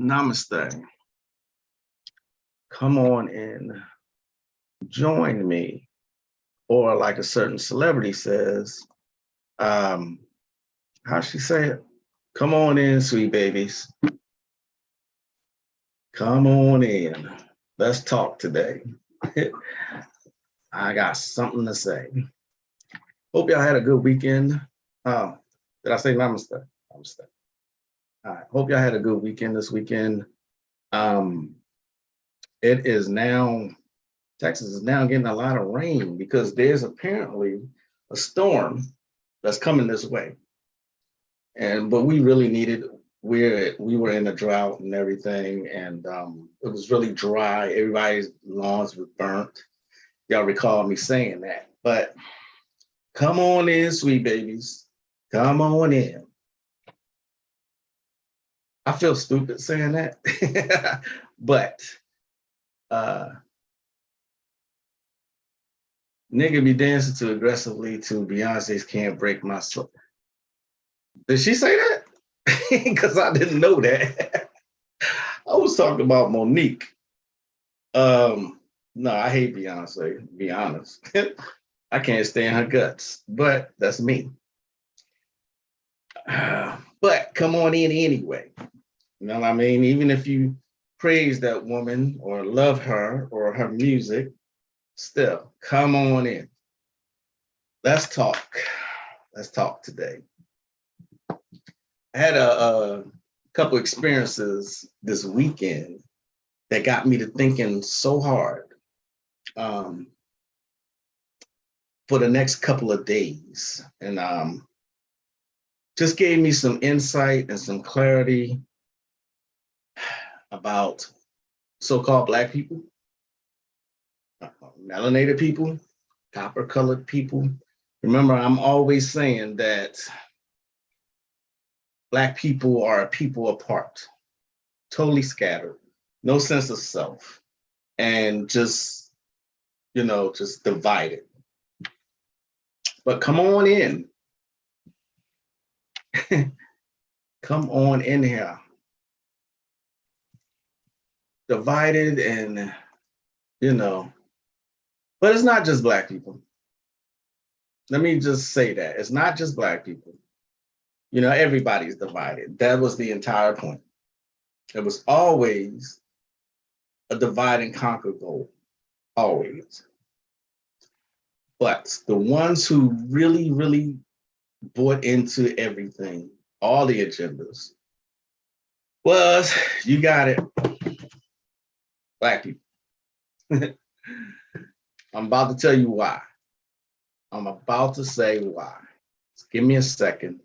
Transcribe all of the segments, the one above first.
Namaste. Come on in, join me. Or like a certain celebrity says, um, how she say it? Come on in, sweet babies. Come on in. Let's talk today. I got something to say. Hope y'all had a good weekend. Did I say namaste? Namaste. All right. Hope y'all had a good weekend this weekend. Um, it is now Texas is now getting a lot of rain because there's apparently a storm that's coming this way. But we really needed. We were in a drought and everything, and it was really dry. Everybody's lawns were burnt. Y'all recall me saying that. But come on in, sweet babies. Come on in. I feel stupid saying that, but nigga be dancing too aggressively to Beyonce's "Can't Break My Soul." Did she say that? Because I didn't know that. I was talking about Monique. No, I hate Beyonce, to be honest. I can't stand her guts, but that's me. But come on in anyway. You know what I mean? Even if you praise that woman or love her or her music, still come on in. Let's talk. Let's talk today. I had a couple experiences this weekend that got me to thinking so hard for the next couple of days, and just gave me some insight and some clarity about so-called Black people, melanated people, copper-colored people. Remember, I'm always saying that Black people are a people apart, totally scattered, no sense of self, and just divided. But come on in. Come on in here. Divided and, but it's not just Black people. Let me just say that. It's not just Black people. Everybody's divided. That was the entire point. It was always a divide and conquer goal. Always. But the ones who really, really bought into everything, all the agendas, was, you got it, Black people. I'm about to tell you why. I'm about to say why. Just give me a second.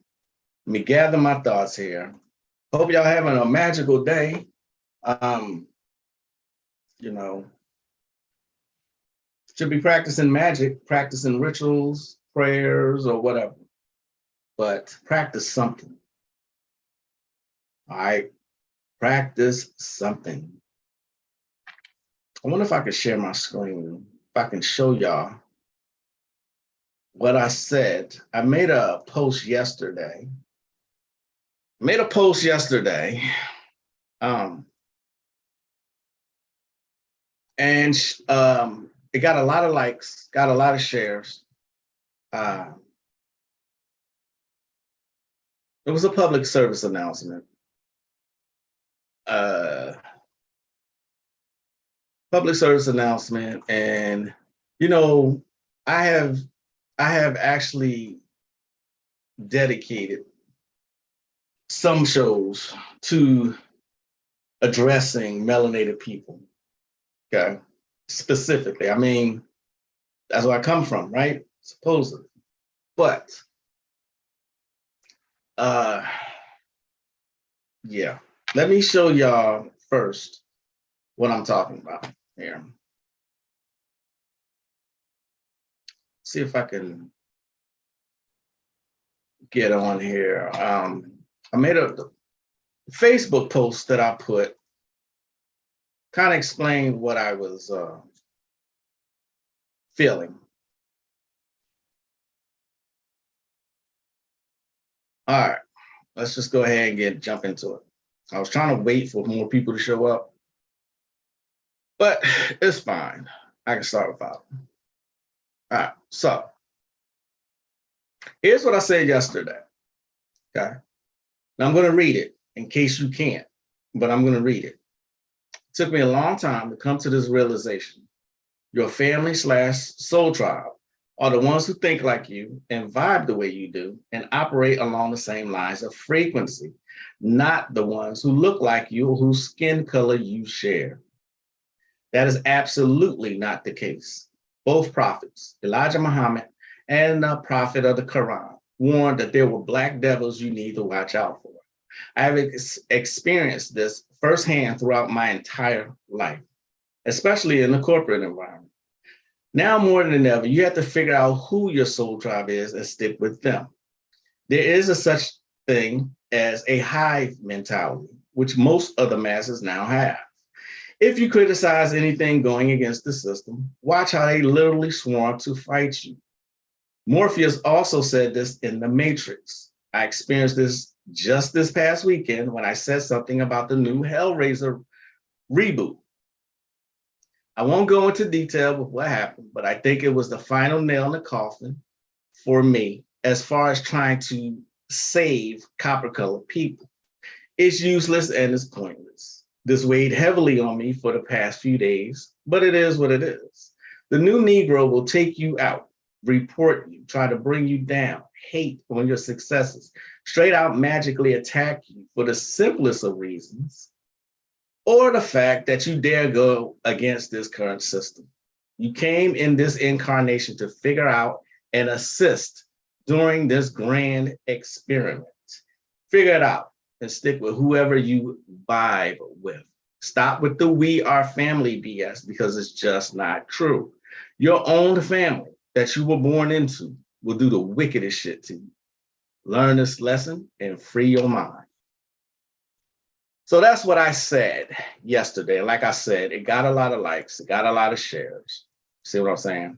Let me gather my thoughts here. Hope y'all having a magical day. Should be practicing magic, practicing rituals, prayers, or whatever. But practice something. All right? Practice something. I wonder if I could share my screen, if I can show y'all what I said. I made a post yesterday. And it got a lot of likes, got a lot of shares. It was a public service announcement. Public service announcement, and I have actually dedicated some shows to addressing melanated people. Okay, specifically. I mean, that's where I come from, right? Supposedly, but yeah. Let me show y'all first what I'm talking about here. See if I can get on here. I made a Facebook post that I put, kind of explained what I was feeling. All right, let's just go ahead and jump into it. I was trying to wait for more people to show up, but it's fine. I can start without. All right, so here's what I said yesterday, okay? Now I'm gonna read it in case you can't, but I'm gonna read it. It took me a long time to come to this realization. Your family/soul tribe are the ones who think like you and vibe the way you do and operate along the same lines of frequency, not the ones who look like you or whose skin color you share. That is absolutely not the case. Both prophets, Elijah Muhammad and the prophet of the Quran, warned that there were black devils you need to watch out for. I have experienced this firsthand throughout my entire life, especially in the corporate environment. Now more than ever, you have to figure out who your soul tribe is and stick with them. There is a such thing as a hive mentality, which most of the masses now have. If you criticize anything going against the system, watch how they literally swarm to fight you. Morpheus also said this in The Matrix. I experienced this just this past weekend when I said something about the new Hellraiser reboot. I won't go into detail with what happened, but I think it was the final nail in the coffin for me as far as trying to save copper-colored people. It's useless and it's pointless. This weighed heavily on me for the past few days, but it is what it is. The new Negro will take you out, report you, try to bring you down, hate on your successes, straight out magically attack you for the simplest of reasons, or the fact that you dare go against this current system. You came in this incarnation to figure out and assist during this grand experiment. Figure it out and stick with whoever you vibe with. Stop with the we are family BS because it's just not true. Your own family that you were born into will do the wickedest shit to you. Learn this lesson and free your mind. So that's what I said yesterday. Like I said, it got a lot of likes, it got a lot of shares. See what I'm saying?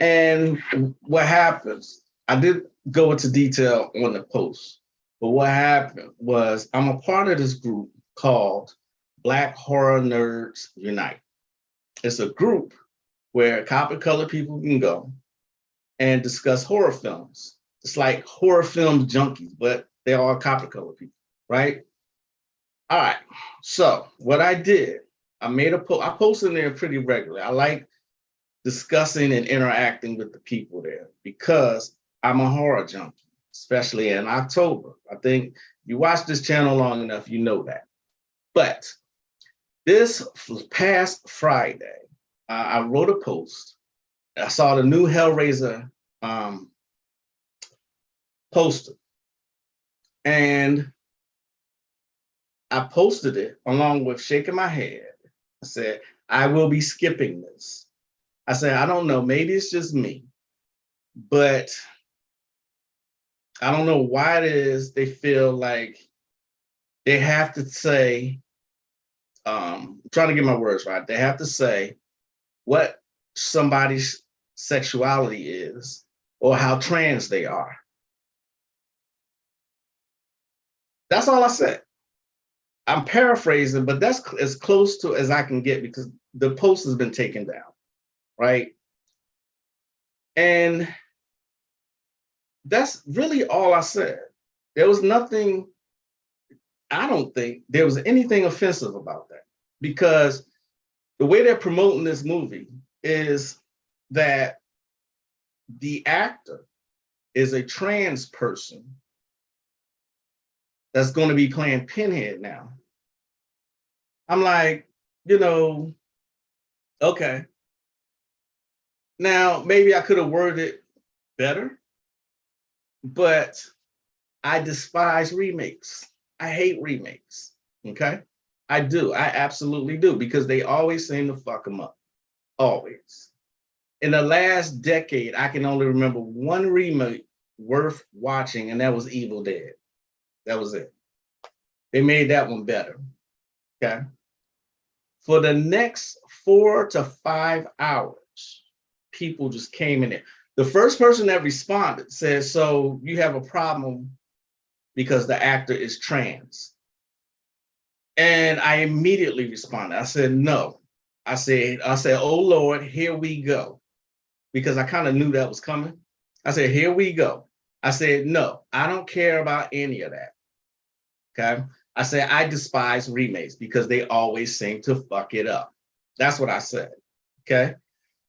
And what happens, I did go into detail on the post, but what happened was I'm a part of this group called Black Horror Nerds Unite. It's a group where copper-colored people can go and discuss horror films. It's like horror film junkies, but they're all copper-colored people, right? All right, so what I did, I made a post. I post in there pretty regularly. I like discussing and interacting with the people there because I'm a horror junkie, especially in October. I think you watch this channel long enough, you know that. But this past Friday, I wrote a post. I saw the new Hellraiser poster. And I posted it along with shaking my head. I said, I will be skipping this. I said, I don't know, maybe it's just me, but I don't know why it is they feel like they have to say, I'm trying to get my words right. They have to say what somebody's sexuality is or how trans they are. That's all I said. I'm paraphrasing, but that's as close to as I can get because the post has been taken down, right? And that's really all I said. There was nothing, I don't think there was anything offensive about that because the way they're promoting this movie is that the actor is a trans person that's going to be playing Pinhead now. I'm like, okay. Now, maybe I could have worded it better, but I despise remakes. I hate remakes, okay? I do, I absolutely do, because they always seem to fuck them up, always. In the last decade, I can only remember one remake worth watching, and that was Evil Dead. That was it. They made that one better, okay? For the next 4 to 5 hours, people just came in there. The first person that responded said, so you have a problem because the actor is trans. And I immediately responded. I said, no. I said, oh Lord, here we go. Because I kind of knew that was coming. I said, here we go. I said, no, I don't care about any of that. Okay. I said, I despise remakes because they always seem to fuck it up. That's what I said. Okay.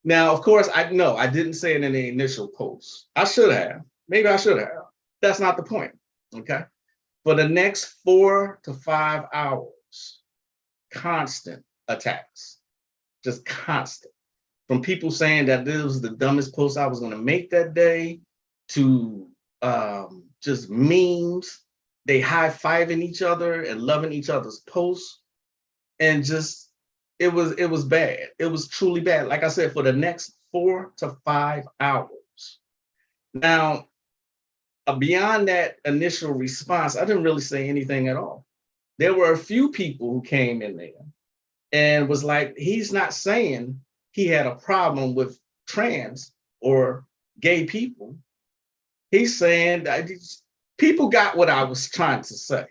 Now, of course, I didn't say it in the initial post. I should have. Maybe I should have. That's not the point. Okay. For the next 4 to 5 hours, constant attacks, just constant. From people saying that this was the dumbest post I was going to make that day, to just memes. They high-fiving each other and loving each other's posts, and just it was bad. It was truly bad. Like I said, for the next 4 to 5 hours. Now, beyond that initial response, I didn't really say anything at all. There were a few people who came in there and was like, he's not saying he had a problem with trans or gay people. He's saying that people got what I was trying to say.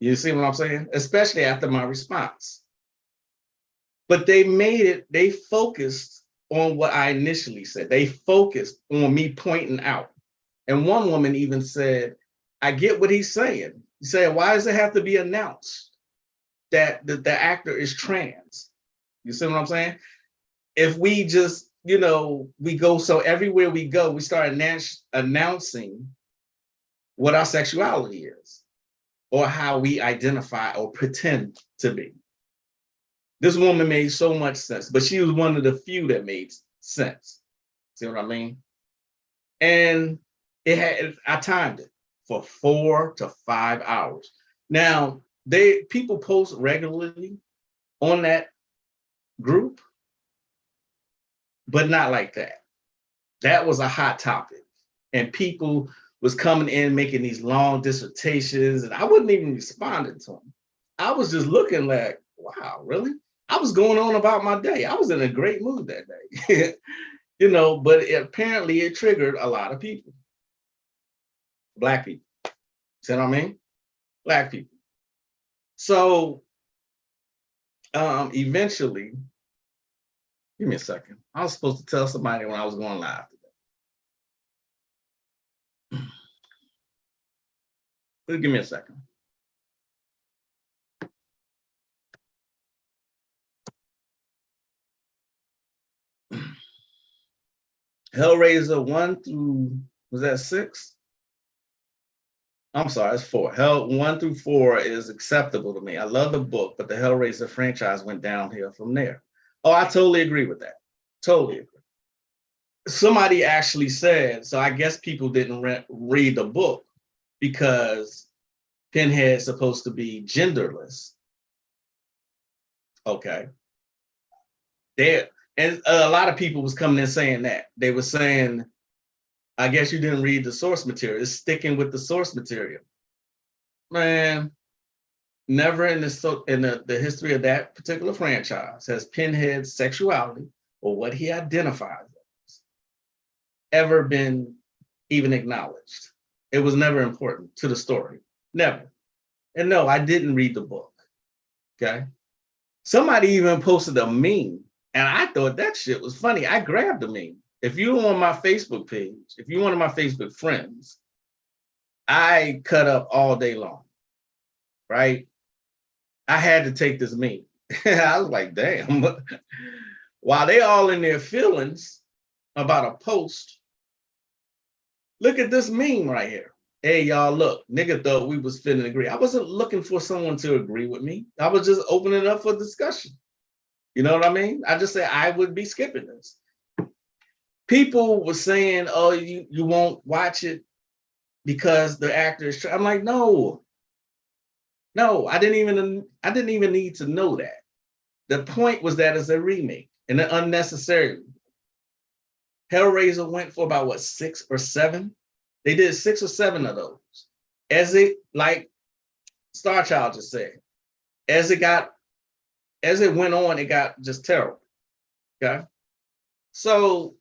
You see what I'm saying? Especially after my response. But they focused on what I initially said. They focused on me pointing out. And one woman even said, I get what he's saying. He said, why does it have to be announced that the actor is trans? You see what I'm saying? If we just, we go, so everywhere we go, we start announcing what our sexuality is or how we identify or pretend to be. This woman made so much sense, but she was one of the few that made sense. See what I mean? And I timed it for 4 to 5 hours. Now, people post regularly on that group, but not like that. That was a hot topic. And people was coming in making these long dissertations, and I wasn't even responding to them. I was just looking like, wow, really? I was going on about my day. I was in a great mood that day. But apparently it triggered a lot of people. Black people. See what I mean? Black people. So eventually, give me a second. I was supposed to tell somebody when I was going live today. Please give me a second. Hellraiser 1 through, was that 6? I'm sorry, it's 4. Hell 1 through 4 is acceptable to me. I love the book, but the Hellraiser franchise went downhill from there. Oh, I totally agree with that. Totally agree. Somebody actually said, so I guess people didn't read the book because Pinhead's supposed to be genderless. Okay. And a lot of people was coming in saying that. They were saying, I guess you didn't read the source material. It's sticking with the source material. Man, never in the history of that particular franchise has Pinhead's sexuality or what he identifies as ever been even acknowledged. It was never important to the story. Never. And no, I didn't read the book. Okay. Somebody even posted a meme, and I thought that shit was funny. I grabbed the meme. If you're on my Facebook page, if you're one of my Facebook friends, I cut up all day long, right? I had to take this meme. I was like, damn. While they all in their feelings about a post, look at this meme right here. Hey, y'all, look, nigga thought we was finna agree. I wasn't looking for someone to agree with me. I was just opening up for discussion. You know what I mean? I just said I would be skipping this. People were saying, oh, you won't watch it because the actor is I'm like, no, I didn't even need to know that. The point was that it's a remake and an unnecessary. Hellraiser went for about 6 or 7. They did 6 or 7 of those. As it, like Star Child just said, as it went on, it got just terrible. Okay. So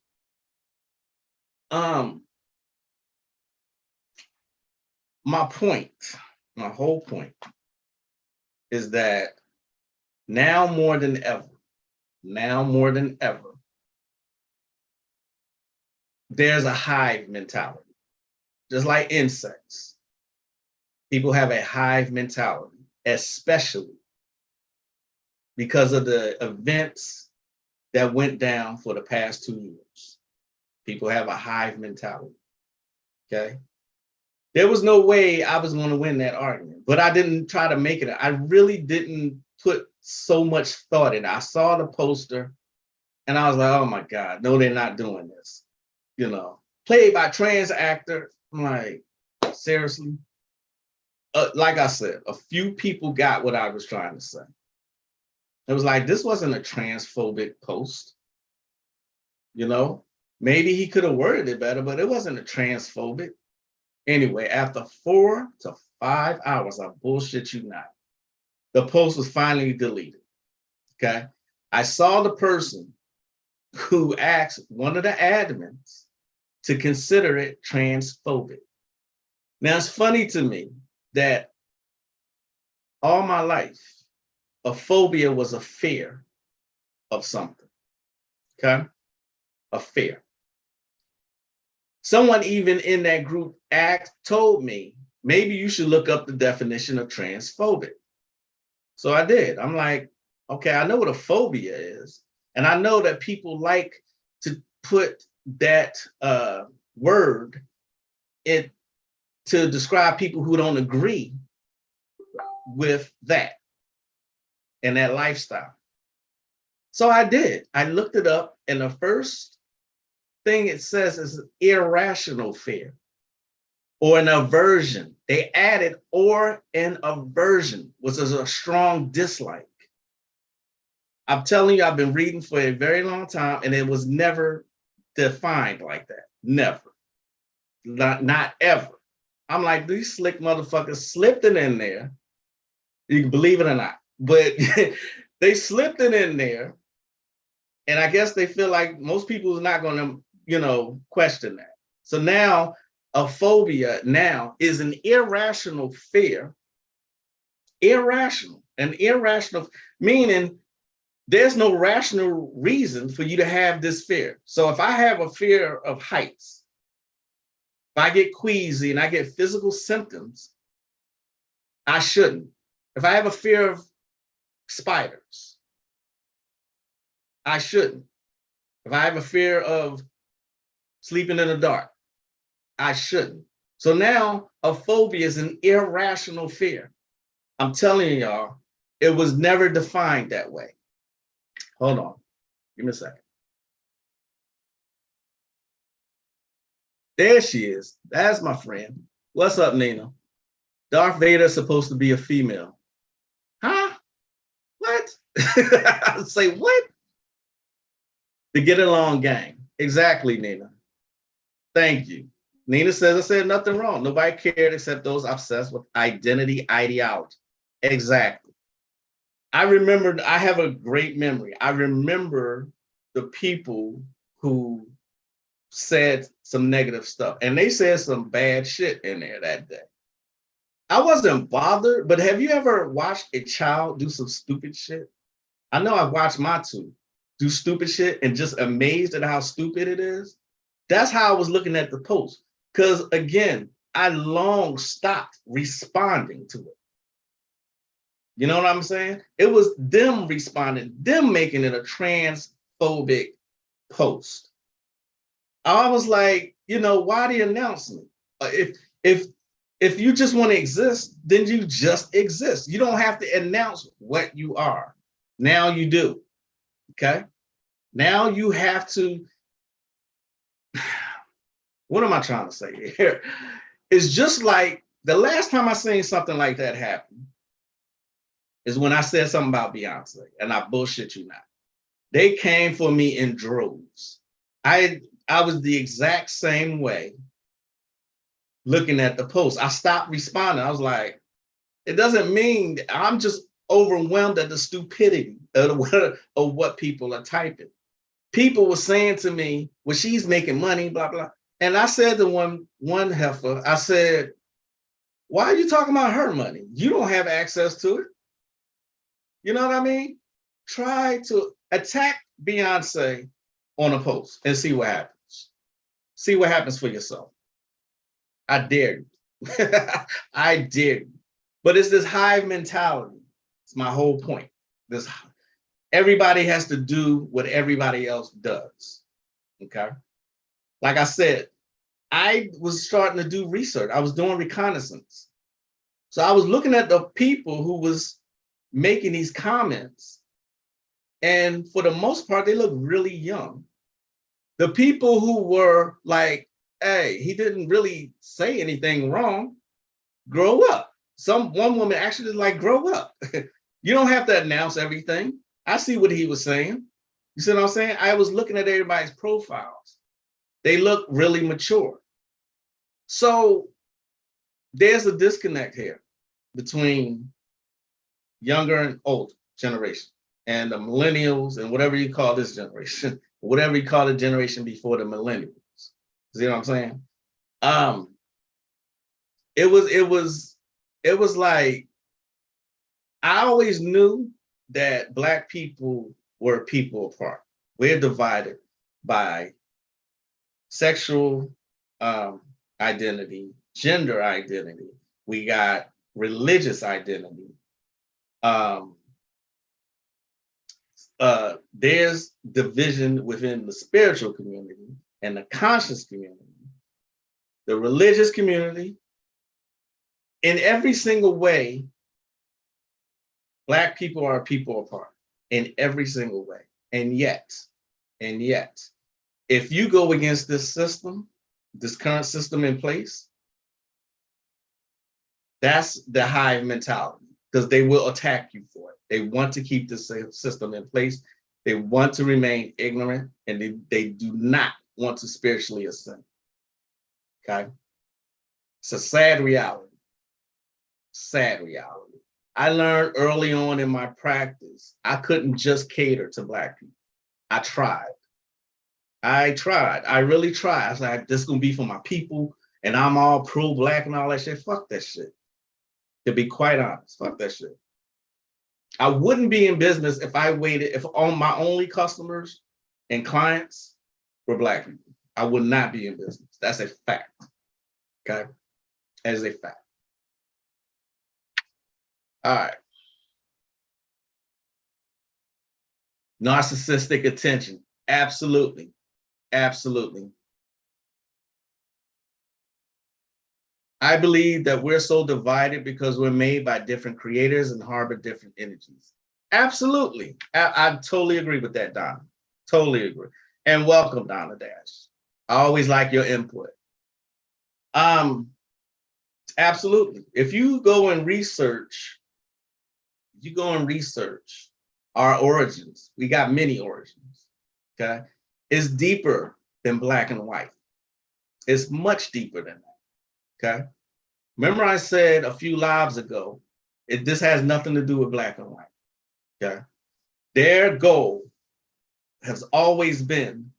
my point, my whole point is that now more than ever, there's a hive mentality. Just like insects, people have a hive mentality, especially because of the events that went down for the past 2 years. People have a hive mentality, okay? There was no way I was going to win that argument, but I didn't try to make it. I really didn't put so much thought in it. I saw the poster and I was like, oh my God, no, they're not doing this. You know, played by trans actor. I'm like, seriously? Like I said, a few people got what I was trying to say. It was like, this wasn't a transphobic post. You know, maybe he could have worded it better, but it wasn't a transphobic. Anyway, after 4 to 5 hours, I bullshit you not, the post was finally deleted. Okay. I saw the person who asked one of the admins to consider it transphobic. Now, it's funny to me that all my life, a phobia was a fear of something. Okay. A fear. Someone even in that group told me, maybe you should look up the definition of transphobic. So I did. I'm like, okay, I know what a phobia is. And I know that people like to put that word to describe people who don't agree with that and that lifestyle. So I did. I looked it up, and the first thing it says is irrational fear or an aversion. They added or an aversion, which is a strong dislike. I'm telling you, I've been reading for a very long time, and it was never defined like that. Never. Not ever. I'm like, these slick motherfuckers slipped it in there. You can believe it or not, but they slipped it in there. And I guess they feel like most people is not going to, question that. So now a phobia now is an irrational fear. Irrational. An irrational, meaning there's no rational reason for you to have this fear. So if I have a fear of heights, if I get queasy and I get physical symptoms, I shouldn't. If I have a fear of spiders, I shouldn't. If I have a fear of sleeping in the dark, I shouldn't. So now a phobia is an irrational fear. I'm telling y'all, it was never defined that way. Hold on. Give me a second. There she is. That's my friend. What's up, Nina? Darth Vader is supposed to be a female. Huh? What? I say, what? The Get Along gang. Exactly, Nina. Thank you. Nina says I said nothing wrong. Nobody cared except those obsessed with identity ideology. Exactly. I have a great memory. I remember the people who said some negative stuff, and they said some bad shit in there that day. I wasn't bothered, but have you ever watched a child do some stupid shit? I know I've watched my two do stupid shit and just amazed at how stupid it is. That's how I was looking at the post. Because again, I long stopped responding to it. You know what I'm saying? It was them responding, them making it a transphobic post. I was like, why the announcement? If you just want to exist, then you just exist. You don't have to announce what you are. Now you do. Okay? Now you have to. What am I trying to say here? It's just like the last time I seen something like that happen is when I said something about Beyonce, and I bullshit you not. They came for me in droves. I was the exact same way looking at the post. I stopped responding. I was like, it doesn't mean I'm just overwhelmed at the stupidity of what people are typing. People were saying to me, well, she's making money, blah, blah. And I said to one heifer, I said, Why are you talking about her money? You don't have access to it. You know what I mean? Try to attack Beyonce on a post and see what happens. See what happens for yourself. I dare you. I dare you. But it's this hive mentality. It's my whole point. This everybody has to do what everybody else does. Okay. Like I said, I was starting to do research. I was doing reconnaissance. So I was looking at the people who was making these comments. And for the most part, they look really young. The people who were like, hey, he didn't really say anything wrong, grow up. One woman actually like, grow up. You don't have to announce everything. I see what he was saying. You see what I'm saying? I was looking at everybody's profiles. They look really mature. So there's a disconnect here between younger and older generation and the millennials and whatever you call this generation, whatever you call the generation before the millennials. See what I'm saying? It was like, I always knew that Black people were people apart. We're divided by sexual identity, gender identity. We got religious identity. There's division within the spiritual community and the conscious community, the religious community. In every single way, Black people are people apart in every single way. And yet, if you go against this system, this current system in place, that's the hive mentality, because they will attack you for it. They want to keep this system in place. They want to remain ignorant, and they do not want to spiritually ascend. Okay? It's a sad reality. Sad reality. I learned early on in my practice, I couldn't just cater to Black people. I tried. I really tried. I was like, this is going to be for my people, and I'm all pro-Black and all that shit. Fuck that shit. To be quite honest, fuck that shit. I wouldn't be in business if I waited, if all my only customers and clients were Black people. I would not be in business. That's a fact. Okay? That is a fact. All right. Narcissistic attention. Absolutely. Absolutely. I believe that we're so divided because we're made by different creators and harbor different energies. Absolutely. I totally agree with that, Donna. Totally agree. And welcome, Donna Dash. I always like your input. Absolutely. If you go and research, our origins, we got many origins, okay? It's deeper than Black and white. It's much deeper than that, okay? Remember I said a few lives ago, this has nothing to do with Black and white, okay? Their goal has always been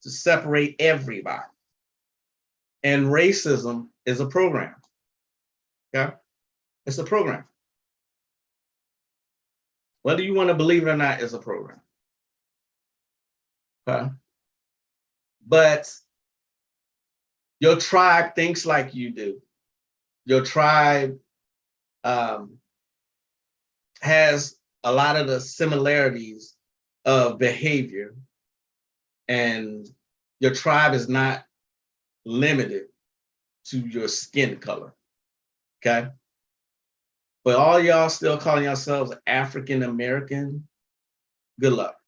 to separate everybody. And racism is a program, okay? It's a program. Whether you want to believe it or not, it's a program, okay? But your tribe thinks like you do. Your tribe has a lot of the similarities of behavior, and your tribe is not limited to your skin color, okay? But all y'all still calling yourselves African American, good luck.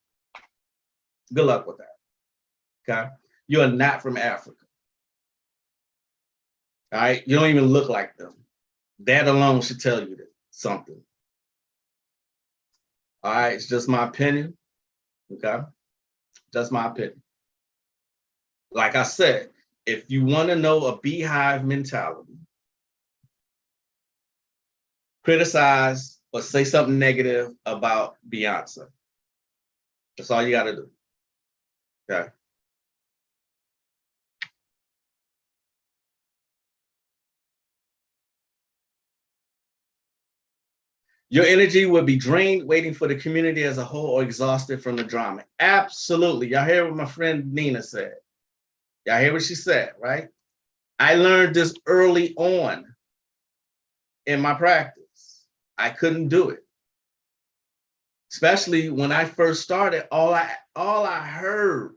Good luck with that, okay? You are not from Africa, all right? You don't even look like them. That alone should tell you something. All right, it's just my opinion, okay? Just my opinion. Like I said, if you want to know a beehive mentality, criticize or say something negative about Beyonce. That's all you got to do, okay? Your energy will be drained waiting for the community as a whole or exhausted from the drama. Absolutely. Y'all hear what my friend Nina said? Y'all hear what she said, right? I learned this early on in my practice. I couldn't do it. Especially when I first started, all I heard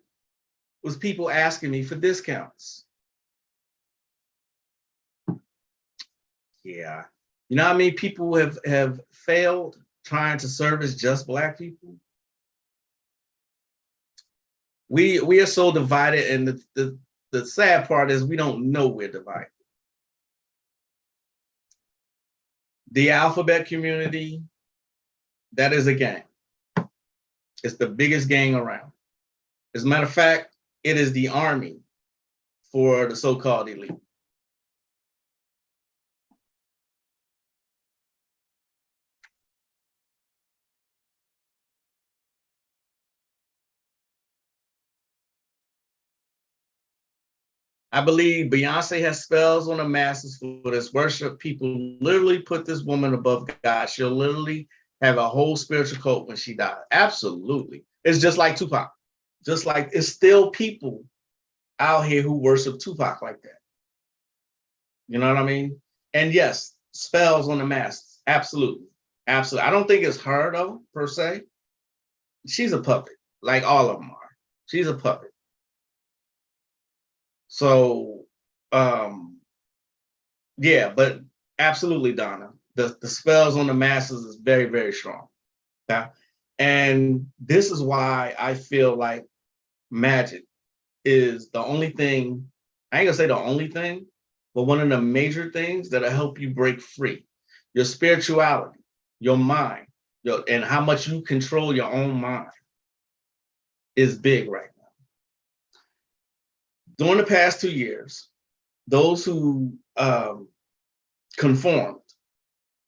was people asking me for discounts. Yeah. You know how many people have failed trying to service just Black people? We are so divided, and the sad part is we don't know we're divided. The alphabet community, that is a gang. It's the biggest gang around. As a matter of fact, it is the army for the so-called elite. I believe Beyonce has spells on the masses for this worship. People literally put this woman above God. She'll literally have a whole spiritual cult when she dies. Absolutely. It's just like Tupac. Just like it's still people out here who worship Tupac like that. You know what I mean? And yes, spells on the masses. Absolutely. Absolutely. I don't think it's her though, per se. She's a puppet, like all of them are. She's a puppet. So yeah, but absolutely, Donna. The spells on the masses is very, very strong. Okay? And this is why I feel like magic is the only thing, I ain't gonna say the only thing, but one of the major things that'll help you break free. Your spirituality, your mind, and how much you control your own mind is big right now. During the past 2 years, those who conformed,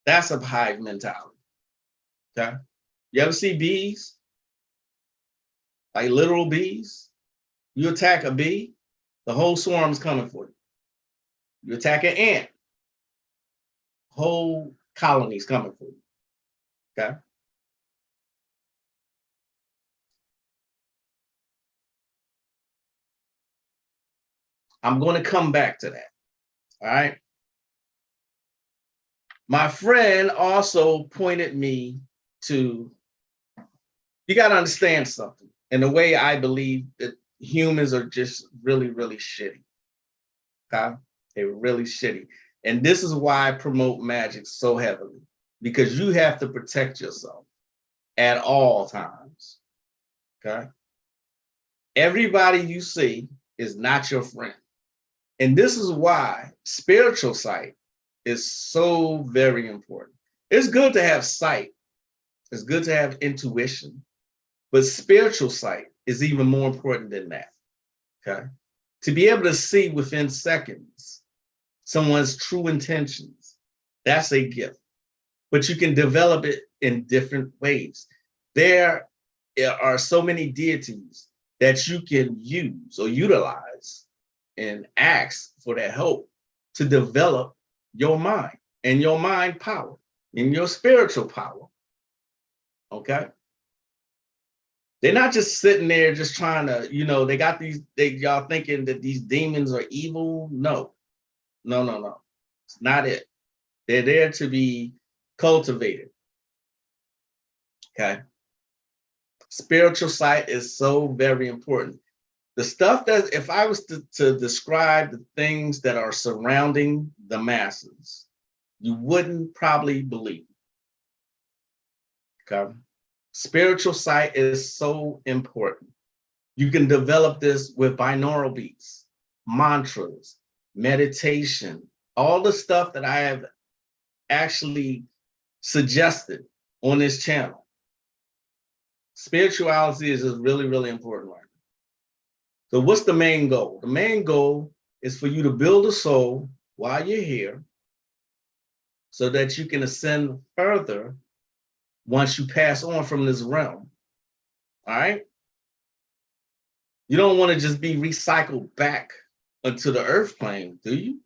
that's a hive mentality. Okay. You ever see bees? Like literal bees? You attack a bee, the whole swarm's coming for you. You attack an ant, whole colony's coming for you. Okay. I'm going to come back to that. All right. My friend also pointed me to, you got to understand something. And the way I believe that humans are just really, really shitty. Okay. They're really shitty. And this is why I promote magic so heavily, because you have to protect yourself at all times. Okay. Everybody you see is not your friend. And this is why spiritual sight is so very important. It's good to have sight. It's good to have intuition, but spiritual sight is even more important than that. Okay. To be able to see within seconds someone's true intentions, that's a gift. But you can develop it in different ways. There are so many deities that you can use or utilize and ask for their help to develop your mind and your mind power and your spiritual power. Okay. They're not just sitting there just trying to, they got y'all thinking that these demons are evil. No. It's not it. They're there to be cultivated. Okay. Spiritual sight is so very important. The stuff that, if I was to describe the things that are surrounding the masses, you wouldn't probably believe. Okay. Spiritual sight is so important. You can develop this with binaural beats, mantras, meditation, all the stuff that I have actually suggested on this channel. Spirituality is just really, really important right now. So what's the main goal? The main goal is for you to build a soul while you're here so that you can ascend further once you pass on from this realm. All right? You don't want to just be recycled back onto the earth plane, do you?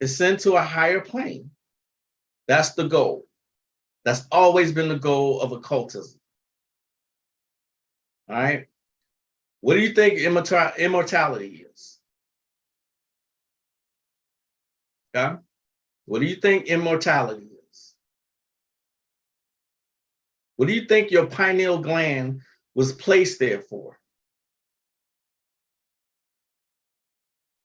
Ascend to a higher plane. That's the goal. That's always been the goal of occultism. All right. What do you think immortality is? Okay. What do you think immortality is? What do you think your pineal gland was placed there for?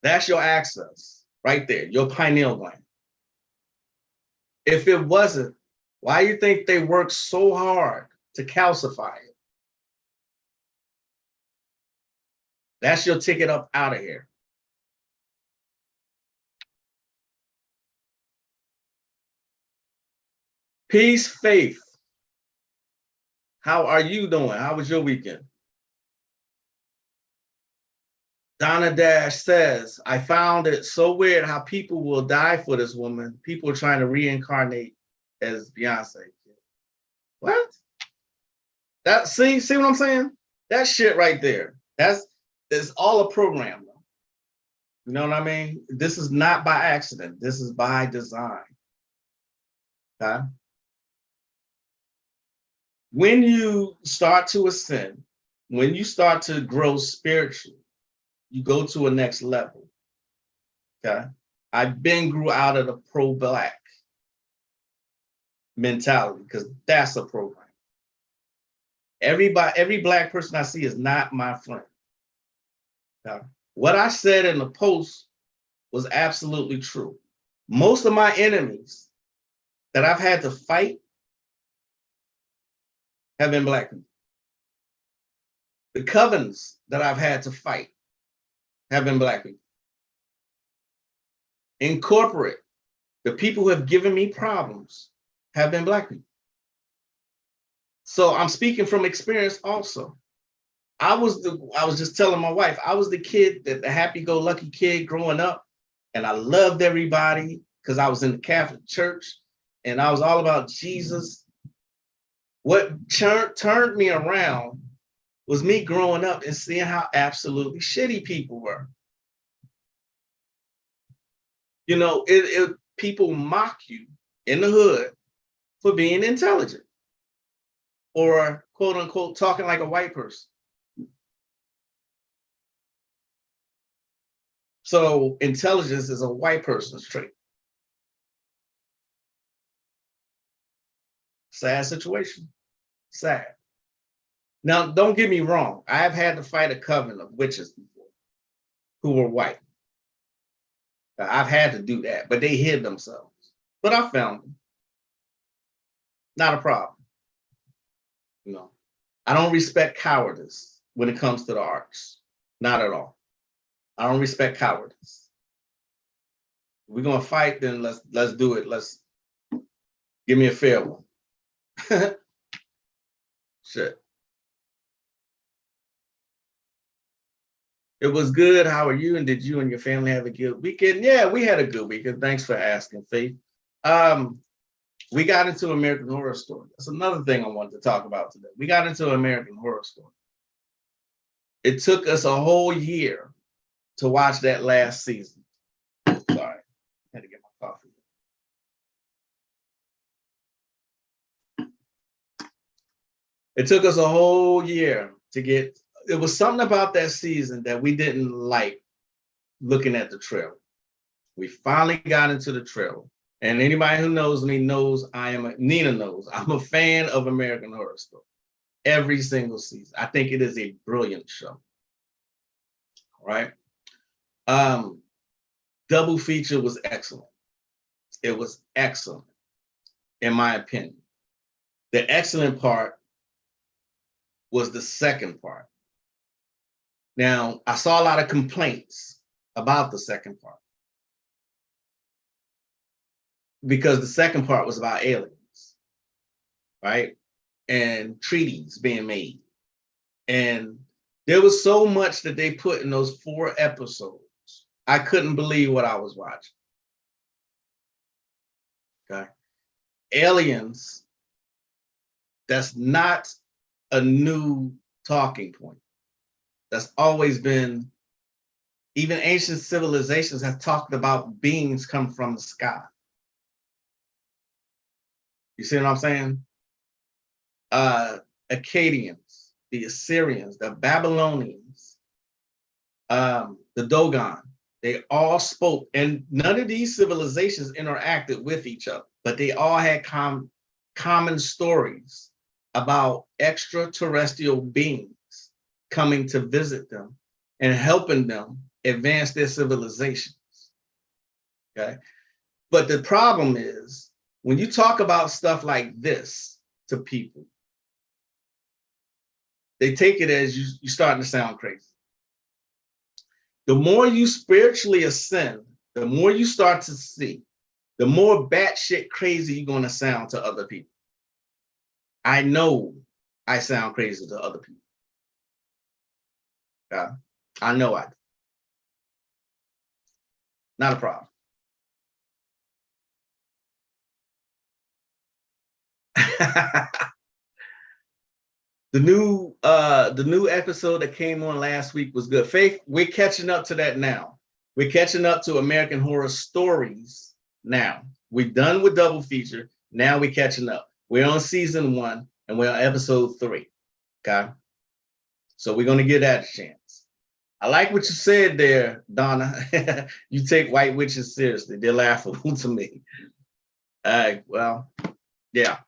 That's your access right there, your pineal gland. If it wasn't, why do you think they worked so hard to calcify it? That's your ticket up out of here. Peace, Faith. How are you doing? How was your weekend? Donna Dash says, I found it so weird how people will die for this woman. People are trying to reincarnate as Beyonce. What? That see what I'm saying? That shit right there. That's all a program, though. You know what I mean? This is not by accident. This is by design. Okay? When you start to ascend, when you start to grow spiritually, you go to a next level. Okay? I've been grew out of the pro-black mentality because that's a program. Every black person I see is not my friend. Okay? What I said in the post was absolutely true. Most of my enemies that I've had to fight have been black people. The covens that I've had to fight have been black people. In corporate, the people who have given me problems have been black people. So I'm speaking from experience also. I was just telling my wife, I was the kid, the happy-go-lucky kid growing up, and I loved everybody because I was in the Catholic Church and I was all about Jesus. What turned me around was me growing up and seeing how absolutely shitty people were. You know, people mock you in the hood for being intelligent or quote unquote talking like a white person. So intelligence is a white person's trait. Sad situation. Sad. Now, don't get me wrong. I've had to fight a coven of witches before who were white. I've had to do that, but they hid themselves. But I found them. Not a problem. You know, I don't respect cowardice when it comes to the arts. Not at all. I don't respect cowardice. If we're gonna fight, then let's do it. Let's give me a fair one. Shit. It was good. How are you? And did you and your family have a good weekend? Yeah, we had a good weekend. Thanks for asking, Faith. We got into American Horror Story. That's another thing I wanted to talk about today. We got into American Horror Story. It took us a whole year to watch that last season. Sorry, I had to get my coffee. It took us a whole year to get, it was something about that season that we didn't like looking at the trailer. We finally got into the trailer. And anybody who knows me knows Nina knows, I'm a fan of American Horror Story. Every single season. I think it is a brilliant show. All right. Double feature was excellent. It was excellent, in my opinion. The excellent part was the second part. Now, I saw a lot of complaints about the second part because the second part was about aliens, right? And treaties being made. And there was so much that they put in those 4 episodes. I couldn't believe what I was watching. Okay. Aliens, that's not a new talking point. That's always been, even ancient civilizations have talked about beings come from the sky. You see what I'm saying? Akkadians, the Assyrians, the Babylonians, the Dogon, they all spoke, and none of these civilizations interacted with each other, but they all had common stories about extraterrestrial beings coming to visit them and helping them advance their civilizations. Okay. But the problem is when you talk about stuff like this to people, they take it as you're starting to sound crazy. The more you spiritually ascend, the more you start to see, the more batshit crazy you're going to sound to other people. I know I sound crazy to other people. I know I do. Not a problem. The new episode that came on last week was good. Faith, we're catching up to that now. We're catching up to American Horror Stories now. We're done with double feature. Now we're catching up. We're on season 1 and we're on episode 3. Okay. So we're gonna give that a chance. I like what you said there, Donna. You take white witches seriously. They're laughable to me. All right, well, yeah.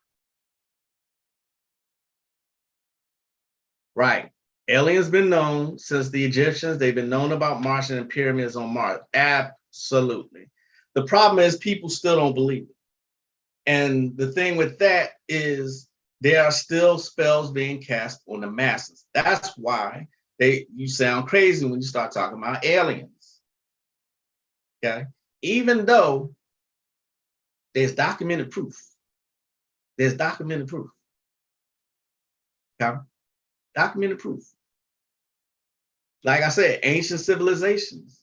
Right. Aliens been known since the Egyptians. They've been known about Martian and pyramids on Mars. Absolutely. The problem is people still don't believe it. And the thing with that is there are still spells being cast on the masses. That's why you sound crazy when you start talking about aliens. Okay. Even though there's documented proof. There's documented proof. Okay. Documented proof. Like I said, ancient civilizations.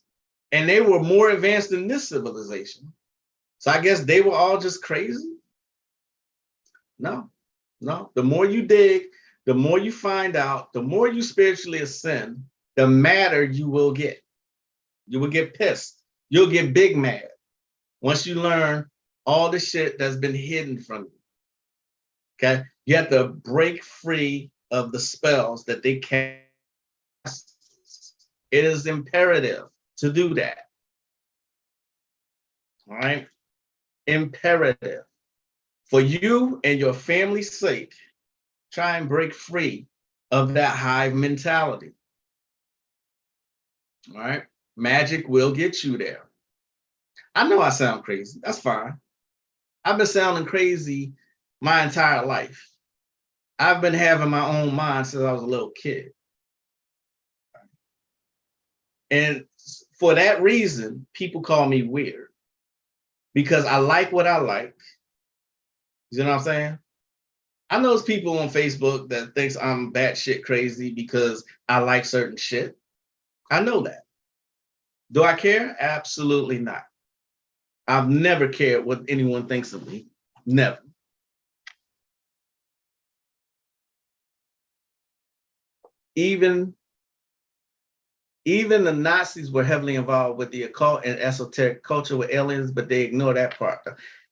And they were more advanced than this civilization. So I guess they were all just crazy? No. The more you dig, the more you find out, the more you spiritually ascend, the madder you will get. You will get pissed. You'll get big mad once you learn all the shit that's been hidden from you. Okay? You have to break free of the spells that they cast. It is imperative to do that. All right? Imperative. For you and your family's sake, try and break free of that hive mentality. All right? Magic will get you there. I know I sound crazy. That's fine. I've been sounding crazy my entire life. I've been having my own mind since I was a little kid. And for that reason, people call me weird because I like what I like. You know what I'm saying? I know there's people on Facebook that thinks I'm batshit crazy because I like certain shit. I know that. Do I care? Absolutely not. I've never cared what anyone thinks of me. Never. Even the Nazis were heavily involved with the occult and esoteric culture with aliens, but they ignore that part.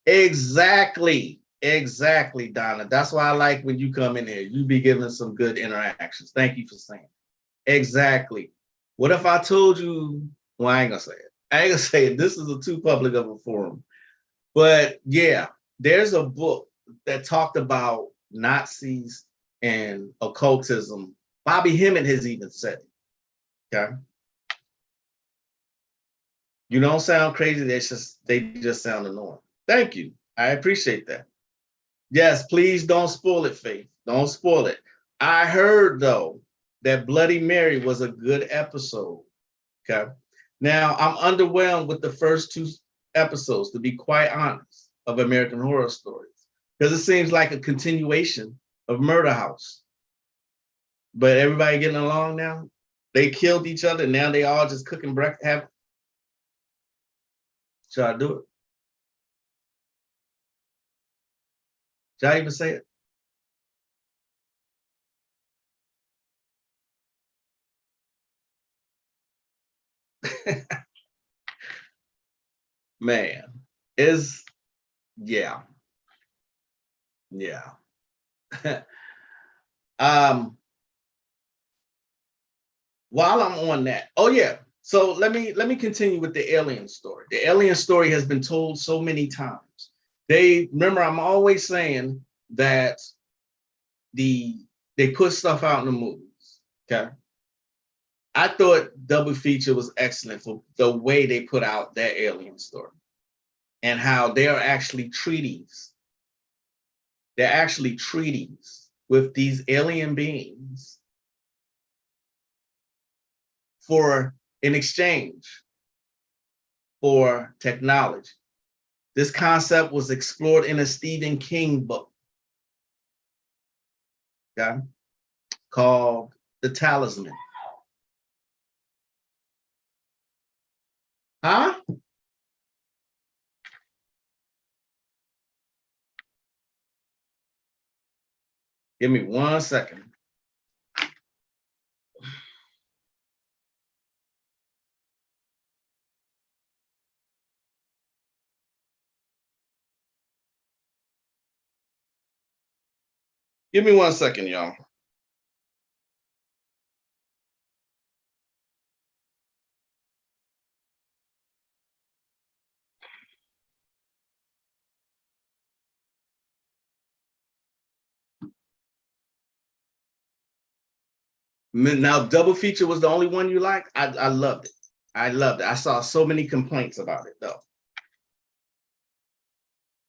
Exactly, Donna. That's why I like when you come in here. You be giving some good interactions. Thank you for saying it. Exactly. What if I told you? Well, I ain't gonna say it. I ain't gonna say it. This is a too public of a forum. But yeah, there's a book that talked about Nazis and occultism. Bobby Hemmett has even said it. Okay. You don't sound crazy. They just sound annoying. Thank you. I appreciate that. Yes, please don't spoil it, Faith. Don't spoil it. I heard though that Bloody Mary was a good episode. Okay. Now I'm underwhelmed with the first 2 episodes, to be quite honest, of American Horror Stories, because it seems like a continuation of Murder House. But everybody getting along now. They killed each other. Now they all just cooking breakfast. Should I do it? Should I even say it? Man, yeah. Yeah. um, while I'm on that, oh yeah. So let me continue with the alien story. The alien story has been told so many times. They remember I'm always saying that they put stuff out in the movies. Okay. I thought Double Feature was excellent for the way they put out that alien story and how they are actually treaties. They're actually treaties with these alien beings for in exchange for technology. This concept was explored in a Stephen King book, okay, called The Talisman. Huh? Give me 1 second. Give me 1 second, y'all. Now, Double Feature was the only one you liked. I loved it. I loved it. I saw so many complaints about it, though.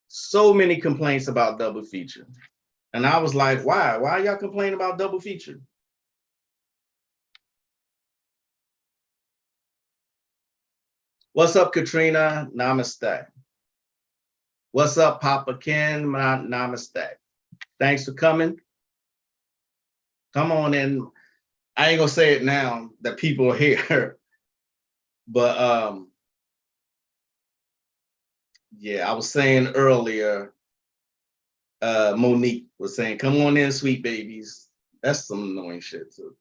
So many complaints about Double Feature. And I was like, why? Why y'all complaining about Double Feature? What's up, Katrina? Namaste. What's up, Papa Ken? Namaste. Thanks for coming. Come on in. I ain't gonna say it now that people are here, but yeah, I was saying earlier, Monique was saying, come on in, sweet babies. That's some annoying shit too.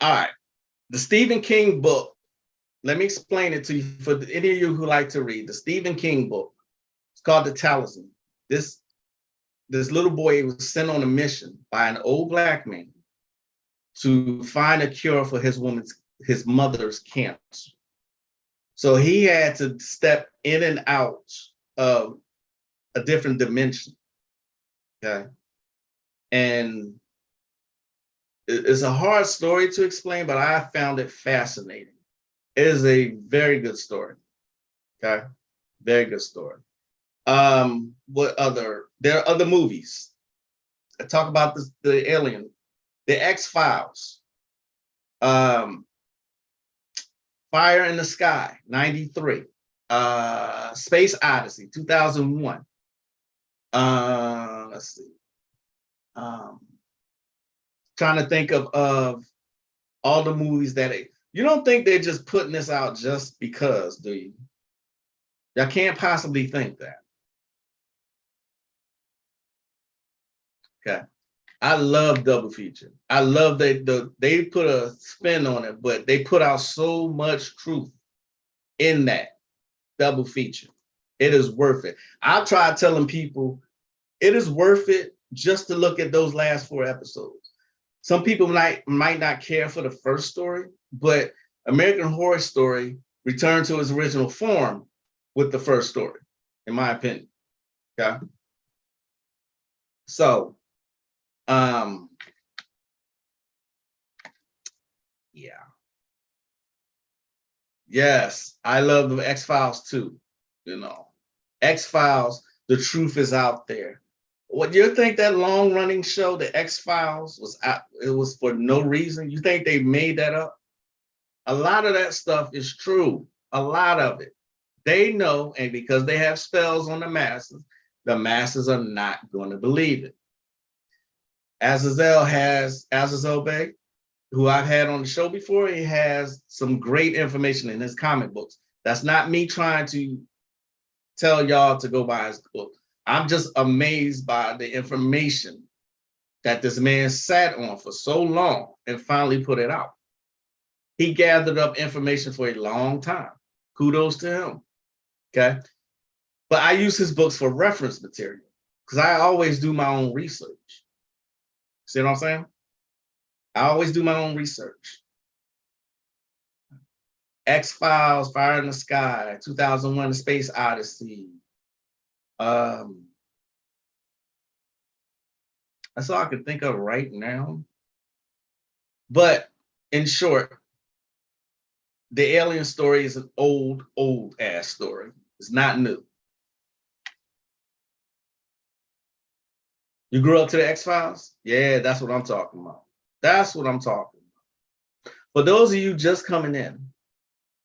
All right, the Stephen King book. Let me explain it to you for any of you who like to read the Stephen King book. It's called The Talisman. This little boy was sent on a mission by an old black man to find a cure for his mother's cancer. So he had to step in and out of a different dimension. Okay. And it's a hard story to explain, but I found it fascinating. It is a very good story. Okay. Very good story. What other? There are other movies. I talk about the alien, the X-Files, um, Fire in the Sky, 93, Space Odyssey, 2001. Let's see. Um, Trying to think of all the movies that you don't think they're just putting this out just because, do you? Y'all can't possibly think that. Okay. I love Double Feature. I love they put a spin on it, but they put out so much truth in that Double Feature. It is worth it. I've tried telling people it is worth it just to look at those last 4 episodes. Some people might not care for the first story, but American Horror Story returned to its original form with the first story, in my opinion. Okay. So, yeah. Yes, I love the X-Files too. You know, X-Files, the truth is out there. What you think that long-running show, the X-Files, was out, it was for no reason? You think they made that up? A lot of that stuff is true. A lot of it. They know, and because they have spells on the masses are not going to believe it. Azazel Bey, who I've had on the show before, he has some great information in his comic books. That's not me trying to tell y'all to go buy his book. I'm just amazed by the information that this man sat on for so long and finally put it out. He gathered up information for a long time. Kudos to him. Okay. But I use his books for reference material because I always do my own research. See what I'm saying? I always do my own research. X-Files, Fire in the Sky, 2001: The Space Odyssey. That's all I can think of right now. But in short, the alien story is an old ass story. It's not new. You grew up to the X-Files? Yeah, that's what I'm talking about. That's what I'm talking about. For those of you just coming in,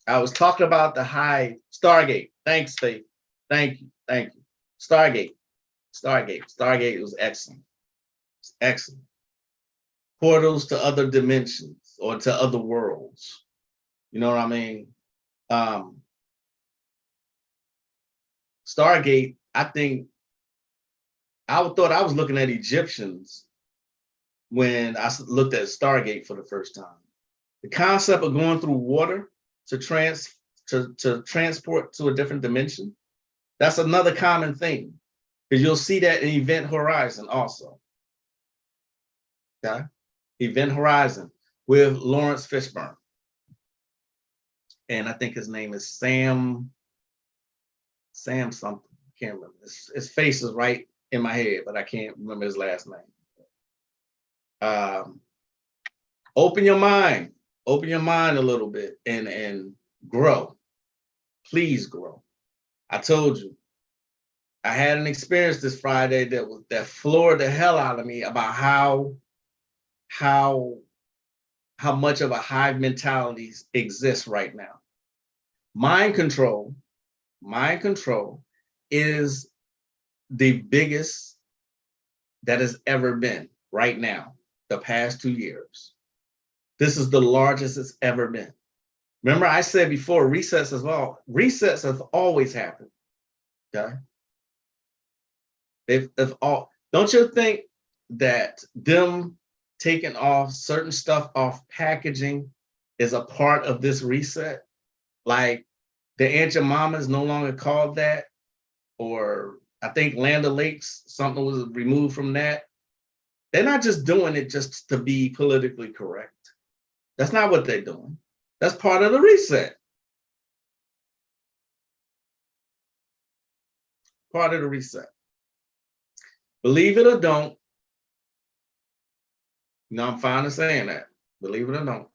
I was talking about the Hive, Stargate. Thanks, Faith. Thank you. Stargate was excellent. It's excellent. Portals to other dimensions or to other worlds. You know what I mean? Stargate, I think I thought I was looking at Egyptians when I looked at Stargate for the first time. The concept of going through water to transport to a different dimension, that's another common thing. Because you'll see that in Event Horizon also. Okay? Event Horizon with Lawrence Fishburne. And I think his name is Sam something. I can't remember. His face is right in my head, but I can't remember his last name. Open your mind a little bit and grow. Please grow. I told you, I had an experience this Friday that floored the hell out of me about how much of a hive mentality exists right now. Mind control is the biggest that has ever been right now, the past 2 years. This is the largest it's ever been. Remember, I said before, resets have always happened. Okay. Don't you think that them taking off certain stuff off packaging is a part of this reset? Like the Aunt Your Mama is no longer called that, or I think Land O'Lakes, something was removed from that. They're not just doing it just to be politically correct. That's not what they're doing. That's part of the reset. Part of the reset. Believe it or don't, I'm fine in saying that. Believe it or don't.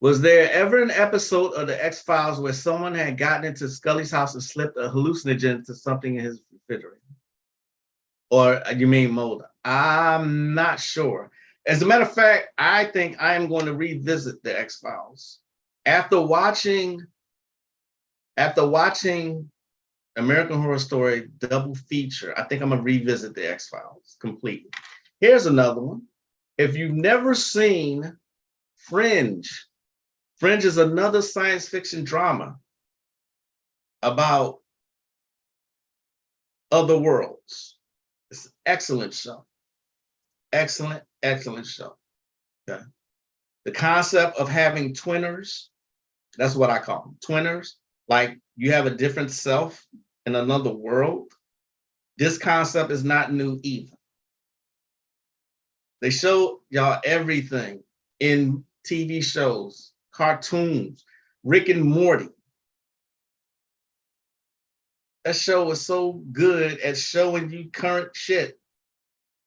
Was there ever an episode of the X-Files where someone had gotten into Scully's house and slipped a hallucinogen into something in his refrigerator? Or you mean mold? I'm not sure. As a matter of fact, I think I am going to revisit the X-Files. After watching American Horror Story double feature, I think I'm going to revisit the X-Files completely. Here's another one. If you've never seen Fringe is another science fiction drama about other worlds. It's an excellent show. Excellent show. Okay. The concept of having twinners, that's what I call them, twinners, like you have a different self in another world. This concept is not new either. They show y'all everything in TV shows, cartoons, Rick and Morty. That show is so good at showing you current shit,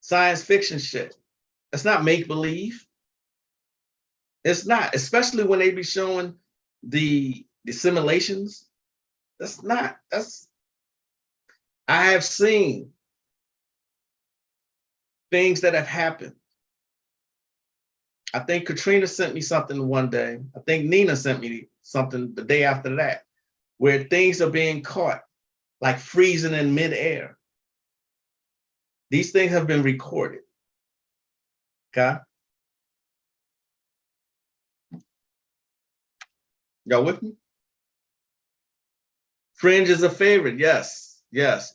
science fiction shit. That's not make-believe. It's not, especially when they be showing the simulations. I have seen things that have happened. I think Katrina sent me something one day. I think Nina sent me something the day after that, where things are being caught, like freezing in midair. These things have been recorded. Okay? Y'all with me? Fringe is a favorite, yes. Yes.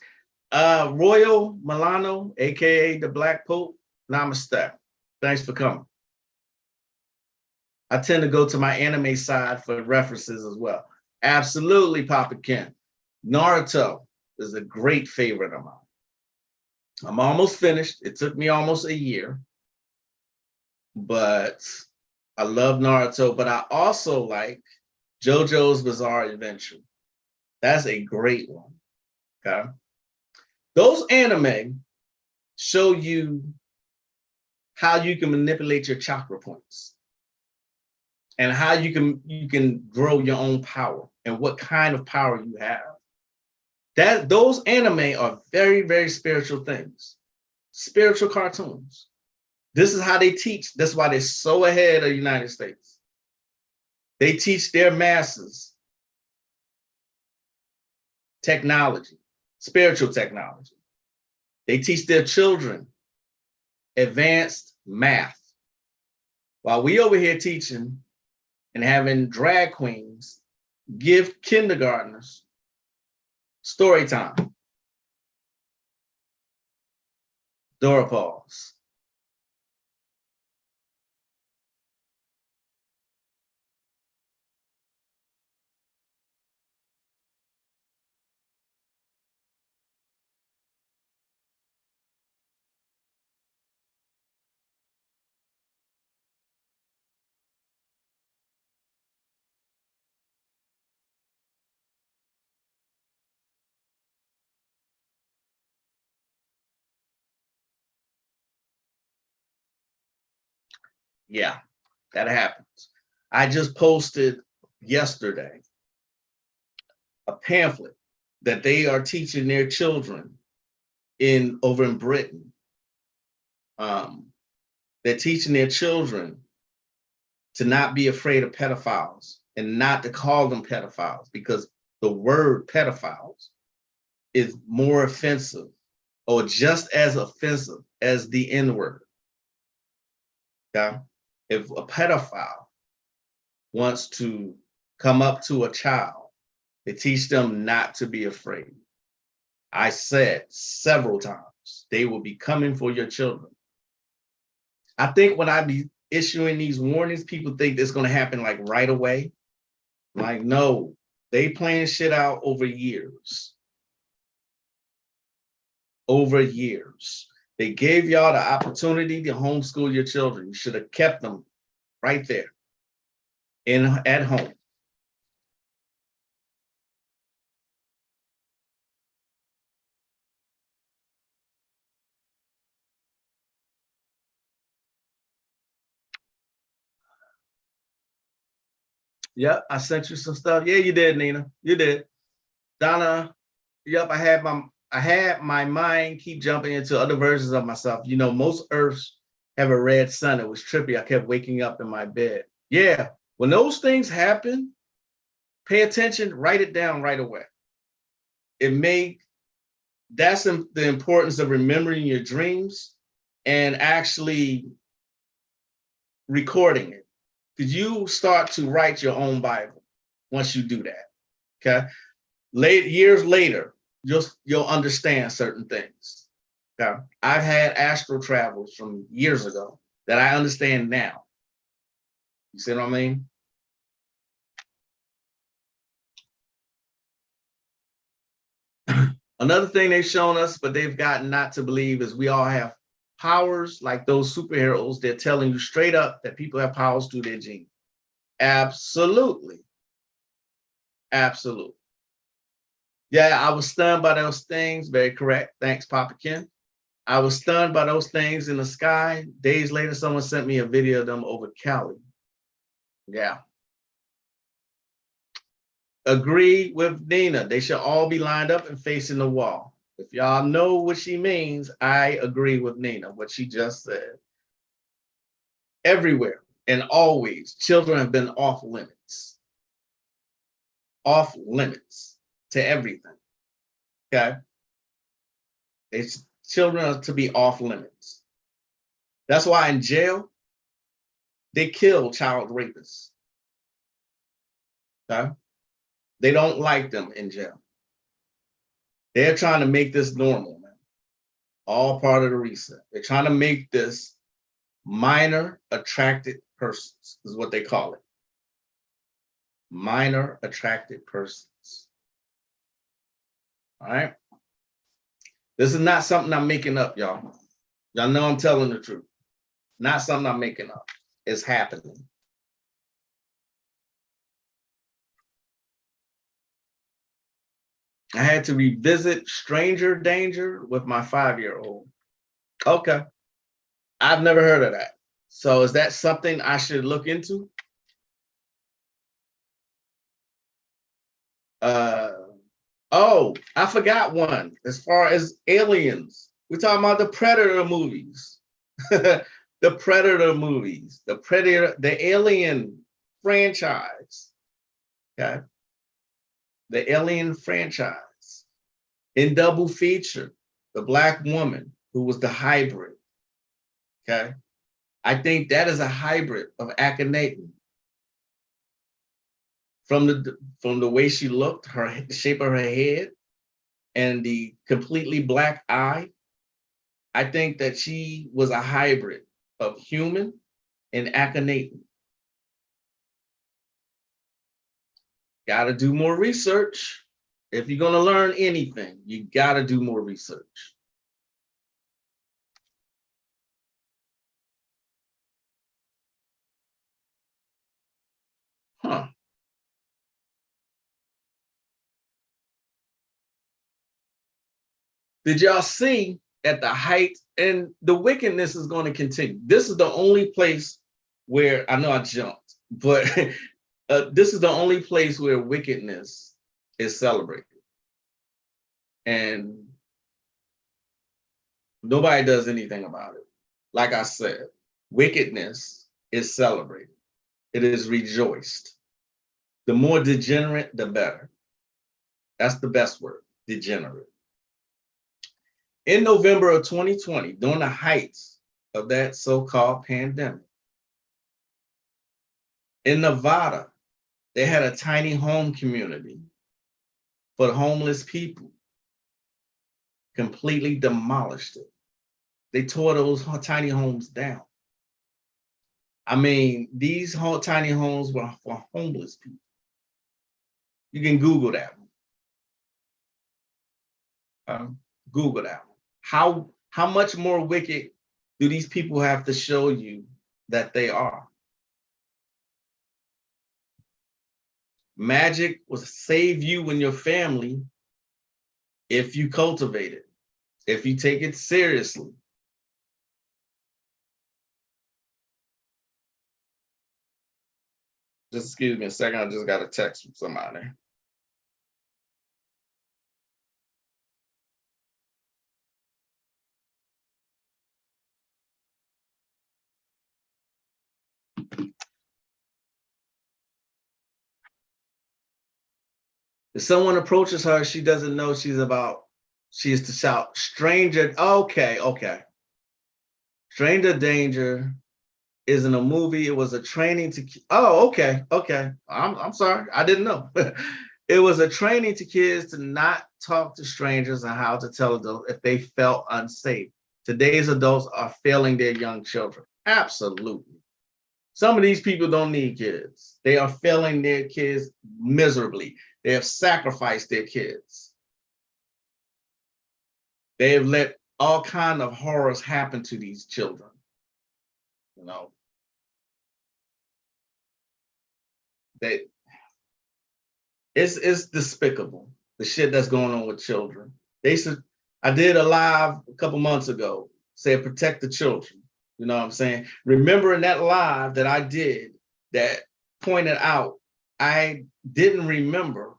Royal Milano, aka the Black Pope, namaste. Thanks for coming. I tend to go to my anime side for references as well. Absolutely, Papa Ken. Naruto is a great favorite of mine. I'm almost finished. It took me almost a year, but I love Naruto. But I also like JoJo's Bizarre Adventure. That's a great one. Okay. Those anime show you how you can manipulate your chakra points and how you can grow your own power and what kind of power you have. That those anime are very, very spiritual things, spiritual cartoons. This is how they teach. That's why they're so ahead of the United States. They teach their masses technology, spiritual technology. They teach their children advanced math. While we over here teaching and having drag queens give kindergartners story time. Dora pause. Yeah, that happens. I just posted yesterday a pamphlet that they are teaching their children over in Britain. They're teaching their children to not be afraid of pedophiles and not to call them pedophiles because the word pedophiles is more offensive or just as offensive as the N word. Okay? If a pedophile wants to come up to a child, they teach them not to be afraid. I said several times, they will be coming for your children. I think when I be issuing these warnings, people think it's going to happen like right away. Like, no, they plan shit out over years. Over years. They gave y'all the opportunity to homeschool your children. You should have kept them right there at home. Yep, I sent you some stuff. Yeah, you did, Nina. You did. Donna, yep, I had my mind keep jumping into other versions of myself. You know, most Earths have a red sun. It was trippy. I kept waking up in my bed. Yeah, when those things happen, pay attention, write it down right away. That's the importance of remembering your dreams and actually recording it. Because you start to write your own Bible once you do that. Okay. Years later, you'll understand certain things. Okay. I've had astral travels from years ago that I understand now. You see what I mean? Another thing they've shown us, but they've gotten not to believe, is we all have powers like those superheroes. They're telling you straight up that people have powers through their genes. Absolutely. Absolutely. Yeah, I was stunned by those things. Very correct. Thanks, Papa Ken. I was stunned by those things in the sky. Days later, someone sent me a video of them over Cali. Yeah. Agree with Nina. They should all be lined up and facing the wall. If y'all know what she means, I agree with Nina, what she just said. Everywhere and always, children have been off limits. Off limits to everything. Okay? Children are to be off limits. That's why in jail, they kill child rapists. Okay? They don't like them in jail. They're trying to make this normal, man. All part of the reset. They're trying to make this minor attracted persons, is what they call it. Minor attracted persons. All right. This is not something I'm making up, y'all. Y'all know I'm telling the truth. Not something I'm making up. It's happening. I had to revisit Stranger Danger with my 5-year-old. Okay. I've never heard of that. So is that something I should look into? Oh, I forgot one. As far as aliens, we're talking about the Predator movies. The Predator movies, the Alien franchise. Okay. The Alien franchise. In double feature, the Black woman who was the hybrid. Okay. I think that is a hybrid of Akhenaten. From the way she looked, the shape of her head, and the completely black eye, I think that she was a hybrid of human and Akhenaten. Got to do more research. If you're going to learn anything, you got to do more research. Huh. Did y'all see at the height, and the wickedness is going to continue. This is the only place where, I know I jumped, but this is the only place where wickedness is celebrated. And nobody does anything about it. Like I said, wickedness is celebrated. It is rejoiced. The more degenerate, the better. That's the best word, degenerate. In November of 2020, during the heights of that so-called pandemic, in Nevada, they had a tiny home community for homeless people. Completely demolished it. They tore those tiny homes down. I mean, these tiny homes were for homeless people. You can Google that one. Google that one. How much more wicked do these people have to show you that they are? Magic will save you and your family if you cultivate it, if you take it seriously. Just excuse me a second, I just got a text from somebody. If someone approaches her, she doesn't know she is to shout, stranger, okay. Stranger Danger isn't a movie, it was a training to, okay. I'm sorry, I didn't know. It was a training to kids to not talk to strangers and how to tell adults if they felt unsafe. Today's adults are failing their young children. Absolutely. Some of these people don't need kids. They are failing their kids miserably. They have sacrificed their kids. They have let all kinds of horrors happen to these children. You know, it's despicable, the shit that's going on with children. I did a live a couple months ago, say protect the children. You know what I'm saying? Remember in that live that I did that pointed out, I didn't remember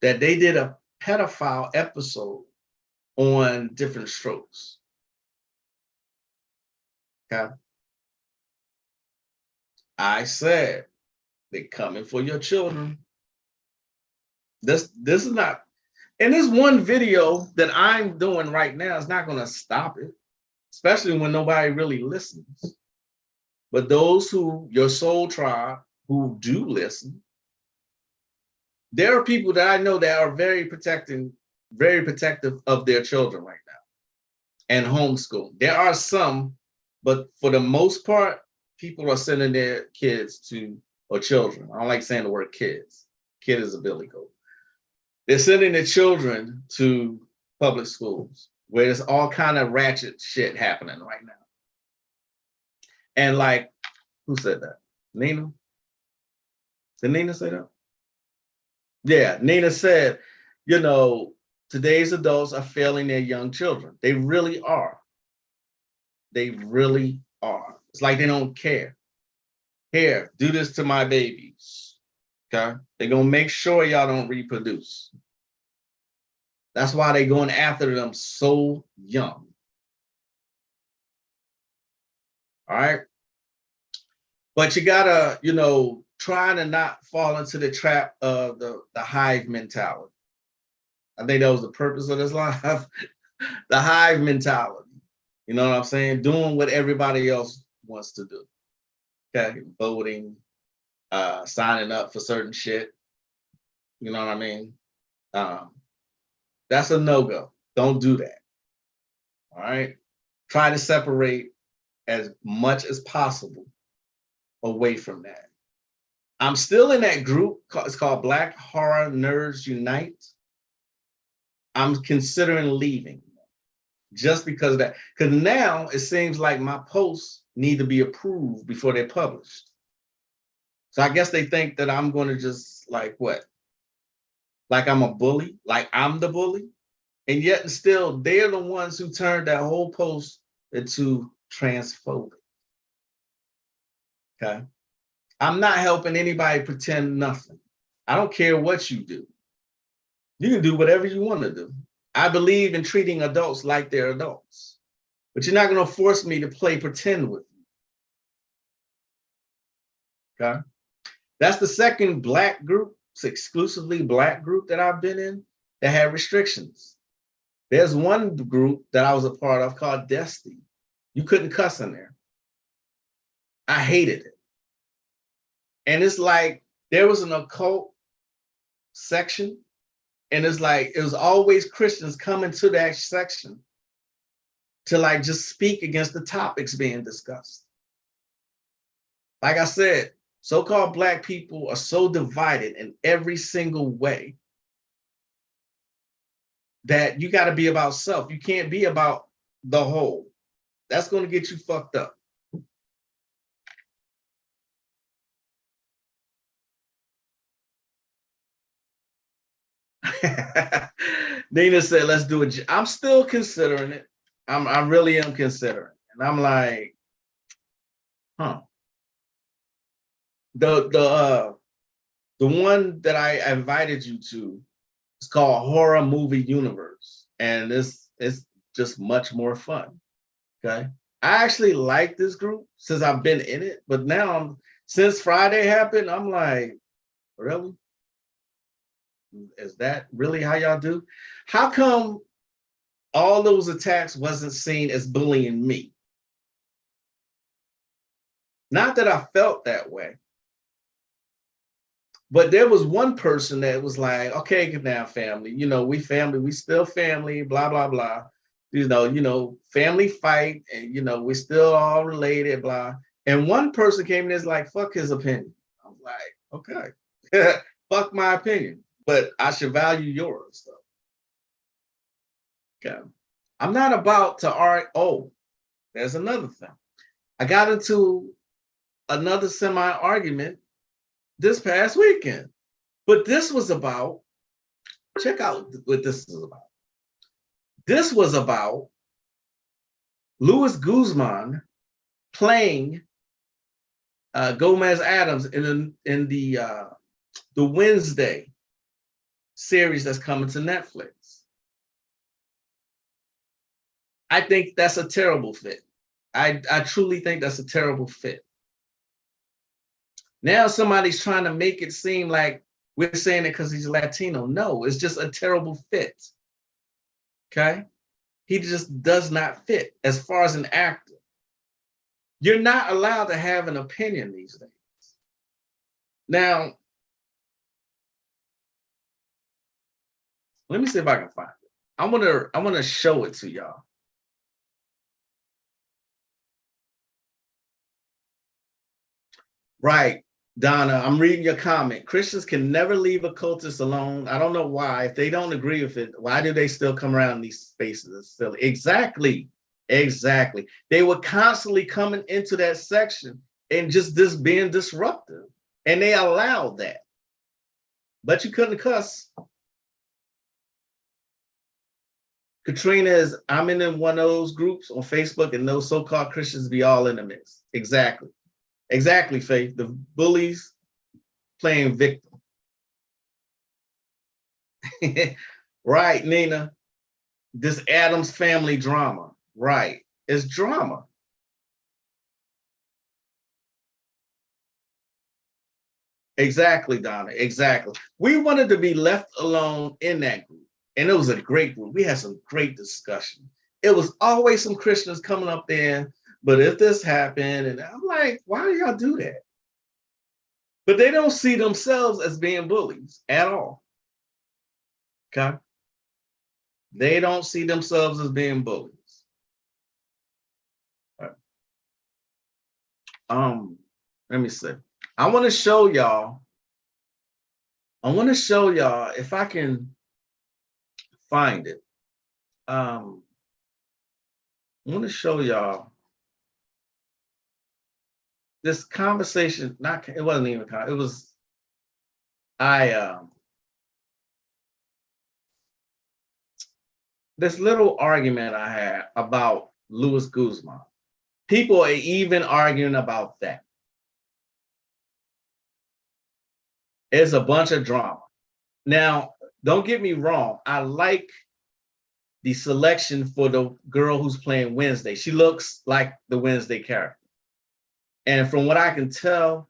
that they did a pedophile episode on Different Strokes. Okay. I said, they're coming for your children. This is not, and this one video that I'm doing right now is not going to stop it, especially when nobody really listens. But those who, your soul tribe, who do listen, there are people that I know that are very protecting very protective of their children right now and homeschool. There are some, but for the most part, people are sending their kids to, or children. I don't like saying the word kids. Kid is a billy goat. They're sending their children to public schools where there's all kind of ratchet shit happening right now. And like, who said that? Nina? Did Nina say that? Yeah, Nina said, you know, today's adults are failing their young children. They really are. They really are. It's like they don't care. Here, do this to my babies. Okay? They're going to make sure y'all don't reproduce. That's why they're going after them so young. All right? But you gotta, you know, try to not fall into the trap of the hive mentality. I think that was the purpose of this live. The hive mentality. You know what I'm saying? Doing what everybody else wants to do. Okay, voting, signing up for certain shit. You know what I mean? That's a no-go. Don't do that. All right. Try to separate as much as possible away from that. I'm still in that group. It's called Black Horror Nerds Unite. I'm considering leaving just because of that. Because now it seems like my posts need to be approved before they're published. So I guess they think that I'm going to just like what? Like I'm a bully? Like I'm the bully? And yet and still, they're the ones who turned that whole post into transphobic. Okay? I'm not helping anybody pretend nothing. I don't care what you do. You can do whatever you want to do. I believe in treating adults like they're adults. But you're not going to force me to play pretend with you. Okay? That's the second Black group, it's exclusively Black group that I've been in that had restrictions. There's one group that I was a part of called Destiny. You couldn't cuss in there. I hated it. And it's like there was an occult section, and it's like it was always Christians coming to that section to like just speak against the topics being discussed. Like I said, so-called Black people are so divided in every single way that you got to be about self. You can't be about the whole. That's going to get you fucked up. Nina said, let's do it. I'm still considering it. I really am considering. And I'm like, huh. The one that I invited you to is called Horror Movie Universe. And it's just much more fun. Okay. I actually like this group since I've been in it, but now since Friday happened, I'm like, really? Is that really how y'all do? How come all those attacks wasn't seen as bullying me? Not that I felt that way, but there was one person that was like, okay, now family, you know, we family, we still family, blah, blah, blah. You know, family fight, and you know, we still all related, blah. And one person came in and is like, fuck his opinion. I'm like, okay, fuck my opinion, but I should value yours, though. Okay. I'm not about to argue. Oh, there's another thing. I got into another semi-argument this past weekend, but this was about, check out what this is about. This was about Luis Guzman playing Gomez Adams in the Wednesday series that's coming to Netflix. I think that's a terrible fit. I truly think that's a terrible fit. Now somebody's trying to make it seem like we're saying it because he's Latino. No, it's just a terrible fit. Okay? He just does not fit as far as an actor. You're not allowed to have an opinion these days. Now, let me see if I can find it. I wanna show it to y'all. Right, Donna, I'm reading your comment. Christians can never leave a cultist alone. I don't know why. If they don't agree with it, why do they still come around these spaces? It's silly. Exactly. Exactly. They were constantly coming into that section and just this being disruptive. And they allowed that. But you couldn't cuss. Katrina is, I'm in one of those groups on Facebook, and those so-called Christians be all in the mix. Exactly. Exactly, Faith. The bullies playing victim. Right, Nina. This Adams family drama. Right. It's drama. Exactly, Donna. Exactly. We wanted to be left alone in that group. And it was a great group. We had some great discussion. It was always some Christians coming up there, but if this happened, and I'm like, why do y'all do that? But they don't see themselves as being bullies at all. Okay. They don't see themselves as being bullies. Let me see. I want to show y'all. I want to show y'all if I can find it. I want to show y'all this conversation. Not it wasn't even it was this little argument I had about Luis Guzman. People are even arguing about that. It's a bunch of drama. Now, don't get me wrong. I like the selection for the girl who's playing Wednesday. She looks like the Wednesday character. And from what I can tell,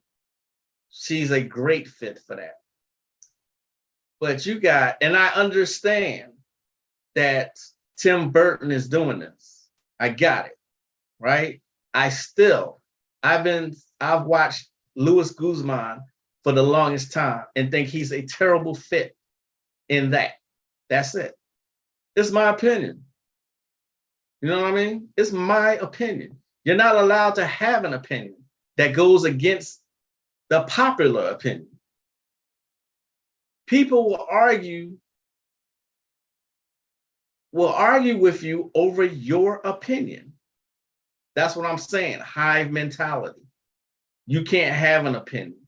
she's a great fit for that. But you got, and I understand that Tim Burton is doing this. I got it, right? I've watched Luis Guzman for the longest time and think he's a terrible fit in that. That's it. It's my opinion. You know what I mean? It's my opinion. You're not allowed to have an opinion that goes against the popular opinion. People will argue with you over your opinion. That's what I'm saying. Hive mentality. You can't have an opinion.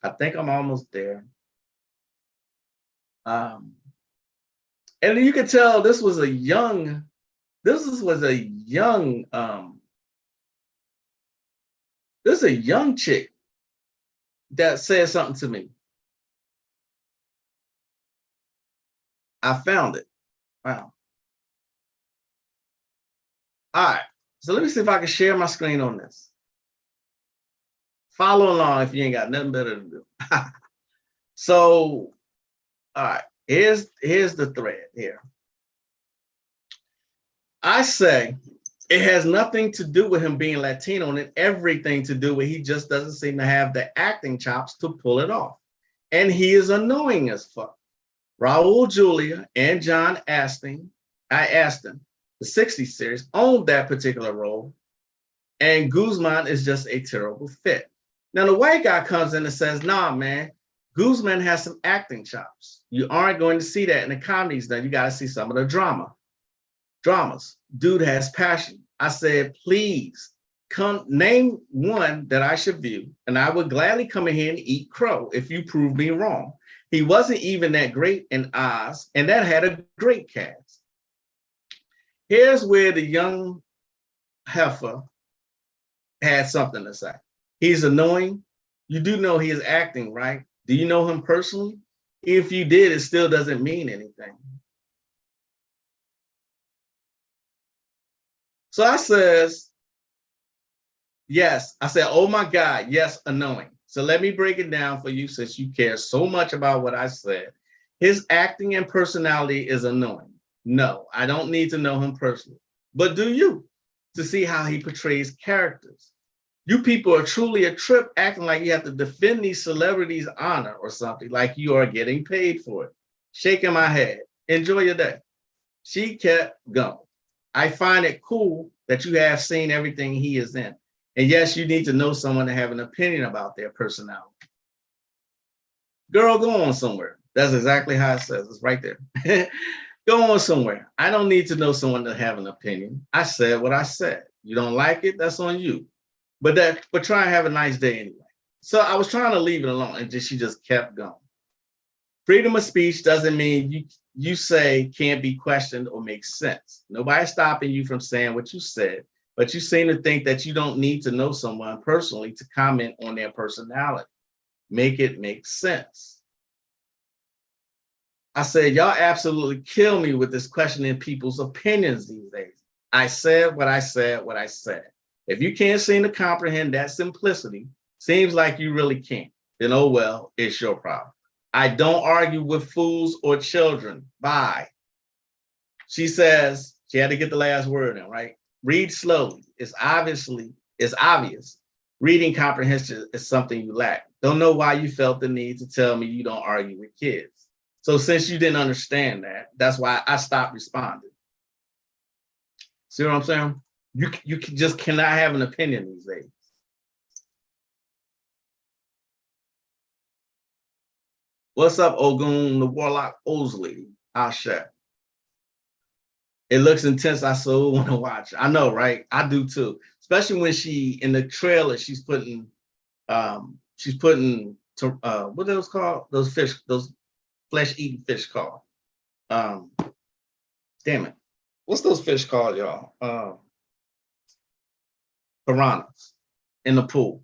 I think I'm almost there. And you can tell this was a young chick that said something to me. I found it. Wow. All right. So let me see if I can share my screen on this. Follow along if you ain't got nothing better to do. So, all right. Here's the thread here. I say it has nothing to do with him being Latino and everything to do with he just doesn't seem to have the acting chops to pull it off. And he is annoying as fuck. Raul Julia and John Astin, the 60s series, owned that particular role. And Guzman is just a terrible fit. Now, the white guy comes in and says, nah, man, Guzman has some acting chops. You aren't going to see that in the comedies. Then you got to see some of the dramas. Dude has passion. I said, please come name one that I should view, and I would gladly come in here and eat crow if you prove me wrong. He wasn't even that great in Oz, and that had a great cast. Here's where the young heifer had something to say. He's annoying. You do know he is acting, right? Do you know him personally? If you did, it still doesn't mean anything. So I says, yes. I said, oh my God, yes, annoying. So let me break it down for you since you care so much about what I said. His acting and personality is annoying. No, I don't need to know him personally. But do you? To see how he portrays characters. You people are truly a trip acting like you have to defend these celebrities' honor or something, like you are getting paid for it. Shaking my head. Enjoy your day. She kept going. I find it cool that you have seen everything he is in. And yes, you need to know someone to have an opinion about their personality. Girl, go on somewhere. That's exactly how it says. It's right there. Go on somewhere. I don't need to know someone to have an opinion. I said what I said. You don't like it, that's on you. But try and have a nice day anyway. So I was trying to leave it alone, and she just kept going. Freedom of speech doesn't mean you say can't be questioned or make sense. Nobody's stopping you from saying what you said, but you seem to think that you don't need to know someone personally to comment on their personality. Make it make sense. I said, y'all absolutely kill me with this questioning people's opinions these days. I said what I said, what I said. If you can't seem to comprehend that simplicity, seems like you really can't, then oh well, it's your problem. I don't argue with fools or children. Bye. She says, she had to get the last word in, right? Read slowly. It's obvious. Reading comprehension is something you lack. Don't know why you felt the need to tell me you don't argue with kids. So since you didn't understand that, that's why I stopped responding. See what I'm saying? You just cannot have an opinion these days. What's up, Ogun, the Warlock Osley? Ashe. It looks intense. I so want to watch. I know, right? I do too. Especially when she in the trailer, she's putting what those called? Those fish, those flesh-eating fish called. Damn it. What's those fish called, y'all? Piranhas in the pool.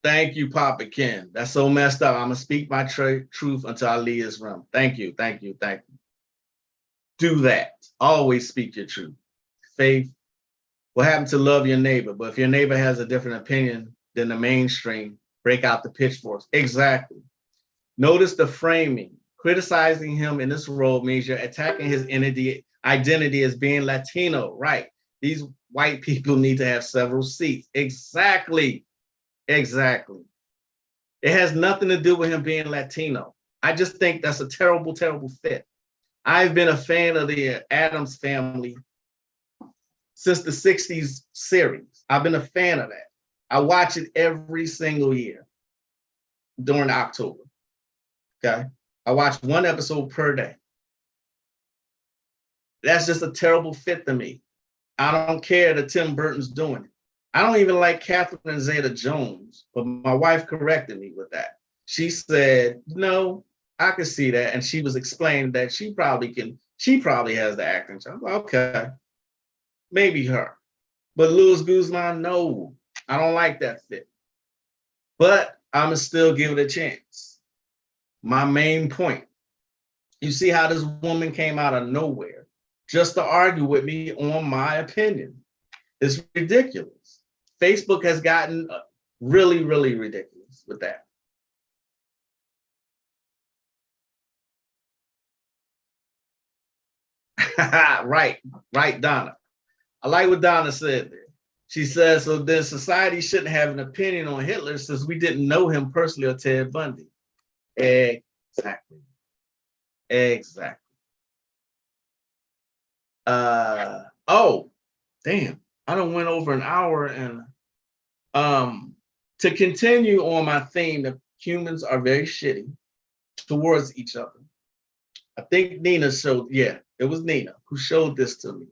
Thank you, Papa Ken. That's so messed up. I'm gonna speak my truth until I leave this room. Thank you. Do that. Always speak your truth. Faith. What happened to love your neighbor? But if your neighbor has a different opinion than the mainstream, break out the pitchforks. Exactly. Notice the framing. Criticizing him in this role means you're attacking his identity as being Latino. Right. These white people need to have several seats. Exactly. It has nothing to do with him being Latino. I just think that's a terrible, terrible fit. I've been a fan of the Addams Family since the 60s series. I've been a fan of that. I watch it every single year during October. Okay. I watch one episode per day. That's just a terrible fit to me. I don't care that Tim Burton's doing it. I don't even like Catherine Zeta-Jones, but my wife corrected me with that. She said, no, I can see that. And she was explaining that she probably has the acting job. Okay, maybe her. But Luis Guzman, no, I don't like that fit. But I'm gonna still give it a chance. My main point, you see how this woman came out of nowhere just to argue with me on my opinion. It's ridiculous. Facebook has gotten really, really ridiculous with that. Right, Donna. I like what Donna said there. She says, so then society shouldn't have an opinion on Hitler since we didn't know him personally or Ted Bundy. Exactly. Oh, damn. I done went over an hour and to continue on my theme that humans are very shitty towards each other. I think Nina showed, it was Nina who showed this to me.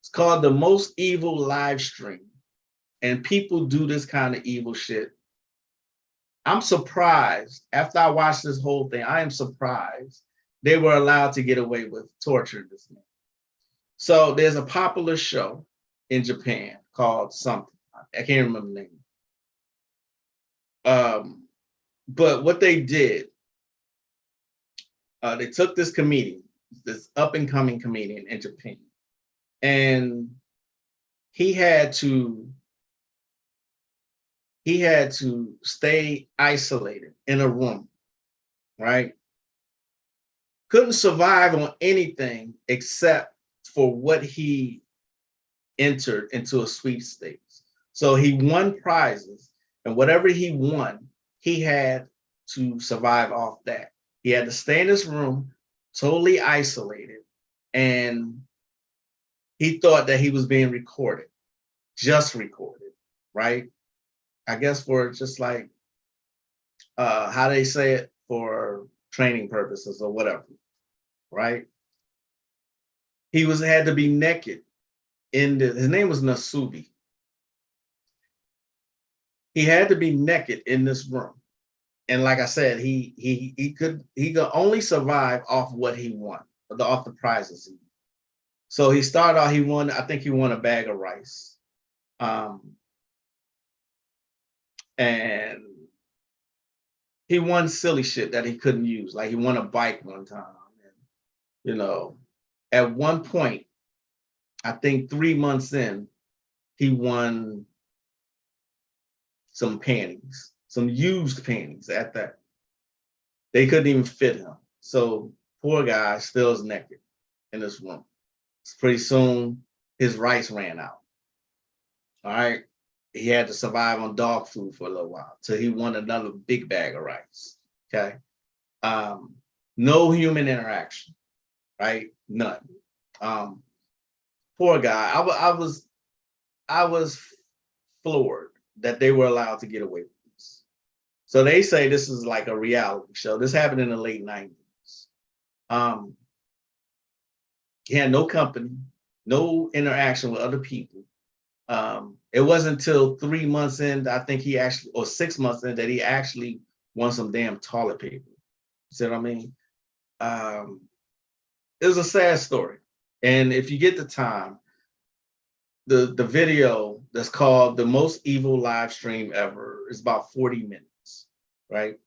It's called The Most Evil Live Stream. And people do this kind of evil shit. I'm surprised, after I watched this whole thing, I am surprised they were allowed to get away with torturing this man. So there's a popular show in Japan called something. I can't remember the name. But what they did, they took this comedian, this up-and-coming comedian in Japan, and he had to stay isolated in a room, right? Couldn't survive on anything except for what he entered into a sweepstakes. So he won prizes, and whatever he won, he had to survive off that. He had to stay in this room, totally isolated, and he thought that he was being recorded, just recorded, right? I guess for just like how they say it, for training purposes or whatever, right? He had to be naked his name was Nasubi. He had to be naked in this room. And like I said, he could only survive off what he won, off the prizes he won. So he started out, I think he won a bag of rice. And he won silly shit that he couldn't use. Like he won a bike one time. And, at one point, I think 3 months in, he won some panties, some used panties at that. They couldn't even fit him. So poor guy still is naked in this room. Pretty soon, his rice ran out. All right. He had to survive on dog food for a little while till he won another big bag of rice. Okay. No human interaction, right? None. Poor guy. I was floored that they were allowed to get away with this. So they say this is like a reality show. This happened in the late 90s. He had no company, no interaction with other people. It wasn't until 3 months in, I think or 6 months in, that he actually won some damn toilet paper. You see what I mean? It was a sad story. And if you get the time, the video that's called The Most Evil Live Stream Ever is about 40 minutes, right?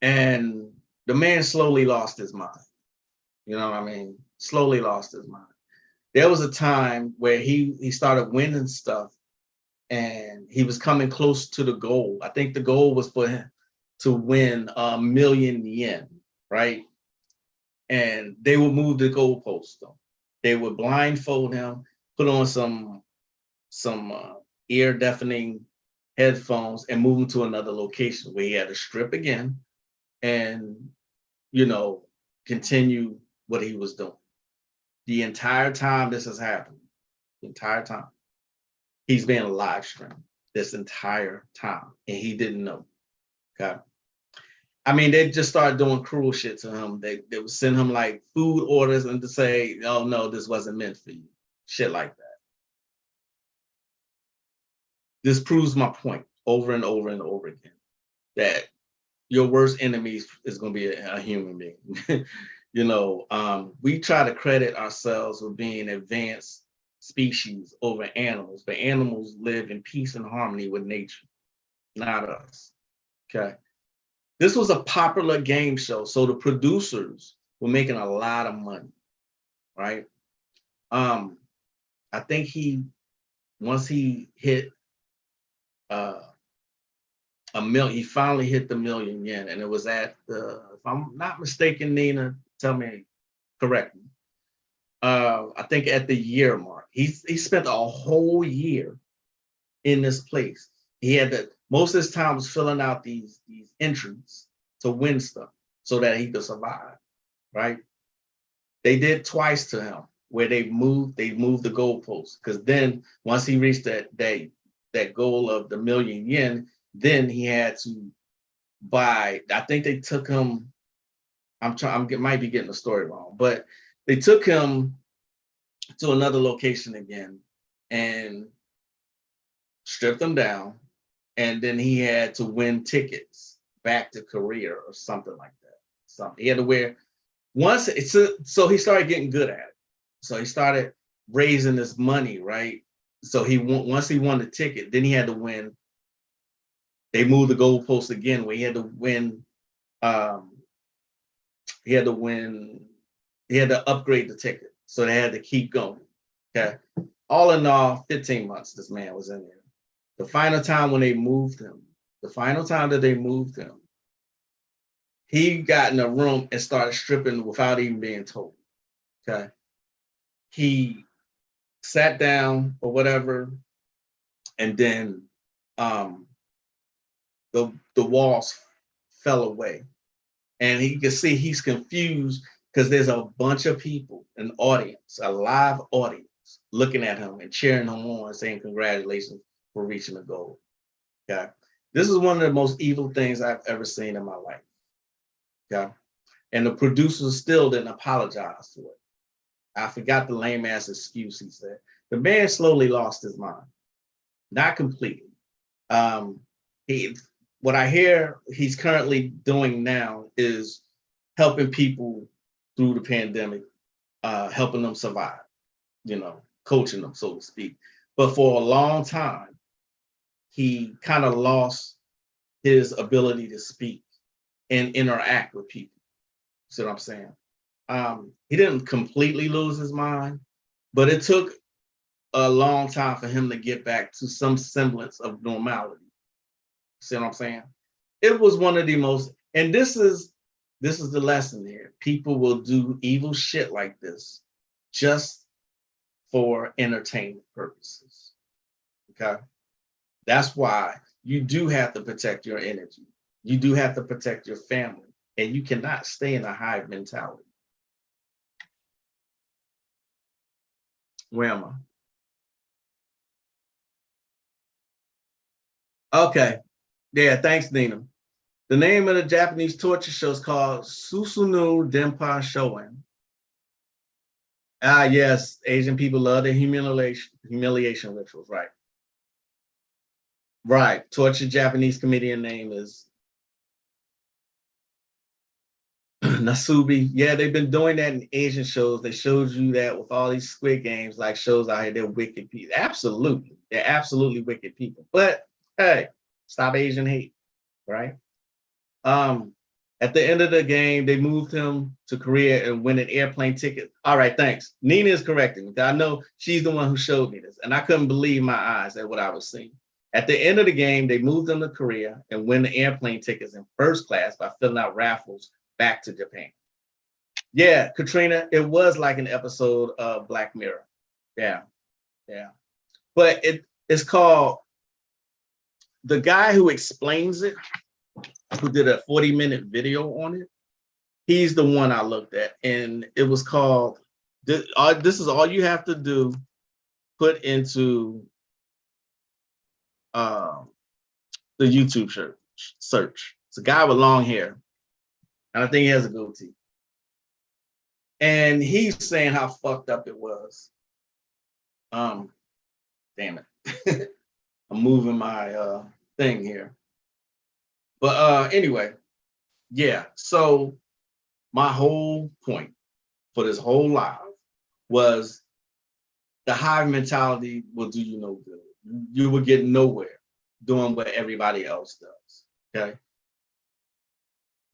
And the man slowly lost his mind. You know what I mean? Slowly lost his mind. There was a time where he started winning stuff and he was coming close to the goal. I think the goal was for him to win 1 million yen, right? And they would move the goalpost though. They would blindfold him, put on some ear deafening headphones and move him to another location where he had to strip again and, continue what he was doing. The entire time this has happened, the entire time, he's been live streamed this entire time and he didn't know. Okay. I mean, they just started doing cruel shit to him. They would send him like food orders and to say, oh no, this wasn't meant for you. Shit like that. This proves my point over and over and over again, that your worst enemy is going to be a human being. We try to credit ourselves with being advanced species over animals, but animals live in peace and harmony with nature, not us. Okay. This was a popular game show, so the producers were making a lot of money, right? I think once he hit a million, he finally hit the 1 million yen, and it was at if I'm not mistaken, Nina, tell me, correct me. I think at the year mark, he spent a whole year in this place. He had most of his time was filling out these entries to win stuff so that he could survive, right? They did twice to him where they moved the goalposts, because then once he reached that goal of the 1 million yen, then he had to buy. I think they took him. Might be getting the story wrong, but they took him to another location again and stripped him down, and then he had to win tickets back to Korea or something like that. He had to wear so he started getting good at it. So he started raising this money, right? So once he won the ticket, then he had to win. They moved the goalpost again where he had to win. He had to upgrade the ticket. So they had to keep going. Okay. All in all, 15 months this man was in there. The final time when they moved him, he got in a room and started stripping without even being told. Okay. He sat down or whatever, and then the walls fell away. And he can see he's confused because there's a bunch of people, an audience, a live audience, looking at him and cheering him on and saying congratulations for reaching the goal. Okay. This is one of the most evil things I've ever seen in my life. Okay. And the producers still didn't apologize for it. I forgot the lame ass excuse he said. The man slowly lost his mind. Not completely. What I hear he's currently doing now is helping people through the pandemic, helping them survive, coaching them, so to speak. But for a long time, he kind of lost his ability to speak and interact with people. See what I'm saying? He didn't completely lose his mind, but it took a long time for him to get back to some semblance of normality. See what I'm saying? It was one of the most, and this is the lesson here. People will do evil shit like this just for entertainment purposes. Okay? That's why you do have to protect your energy. You do have to protect your family, and you cannot stay in a hive mentality. Where am I? Okay. Yeah, thanks, Nina. The name of the Japanese torture show is called Susunu Denpa Shoen. Ah, yes, Asian people love the humiliation rituals, right? Right. Torture Japanese comedian name is Nasubi. Yeah, they've been doing that in Asian shows. They showed you that with all these Squid Games, like shows out here, they're wicked people. Absolutely. They're absolutely wicked people. But hey, stop Asian hate, right? At the end of the game, they moved him to Korea and win an airplane ticket. All right, thanks. Nina is correcting me. I know she's the one who showed me this, and I couldn't believe my eyes at what I was seeing. At the end of the game, they moved him to Korea and win the airplane tickets in first class by filling out raffles back to Japan. Yeah, Katrina, it was like an episode of Black Mirror. Yeah, yeah. But it's called, the guy who explains it, who did a 40-minute video on it, he's the one I looked at, and it was called, this is all you have to do, put into the YouTube search. It's a guy with long hair, and I think he has a goatee. And he's saying how fucked up it was. Damn it. I'm moving my thing here. But anyway, yeah. So my whole point for this whole live was the hive mentality will do you no good. You will get nowhere doing what everybody else does. Okay.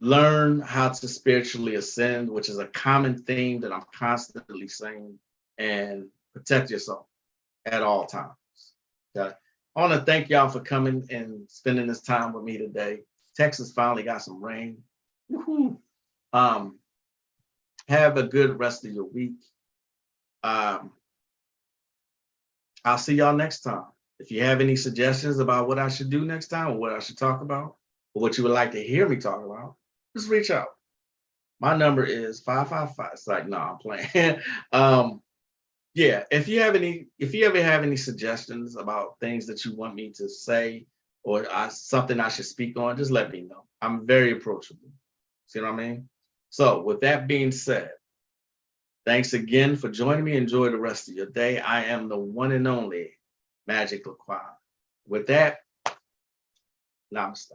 Learn how to spiritually ascend, which is a common theme that I'm constantly saying, and protect yourself at all times. Okay. I want to thank y'all for coming and spending this time with me today. Texas finally got some rain. Woohoo. Have a good rest of your week. I'll see y'all next time. If you have any suggestions about what I should do next time, or what I should talk about, or what you would like to hear me talk about, just reach out. My number is 555. It's like, no, I'm playing. Yeah, if you ever have any suggestions about things that you want me to say, or something I should speak on, just let me know. I'm very approachable. See what I mean? So with that being said, thanks again for joining me. Enjoy the rest of your day. I am the one and only Magick. With that, namaste.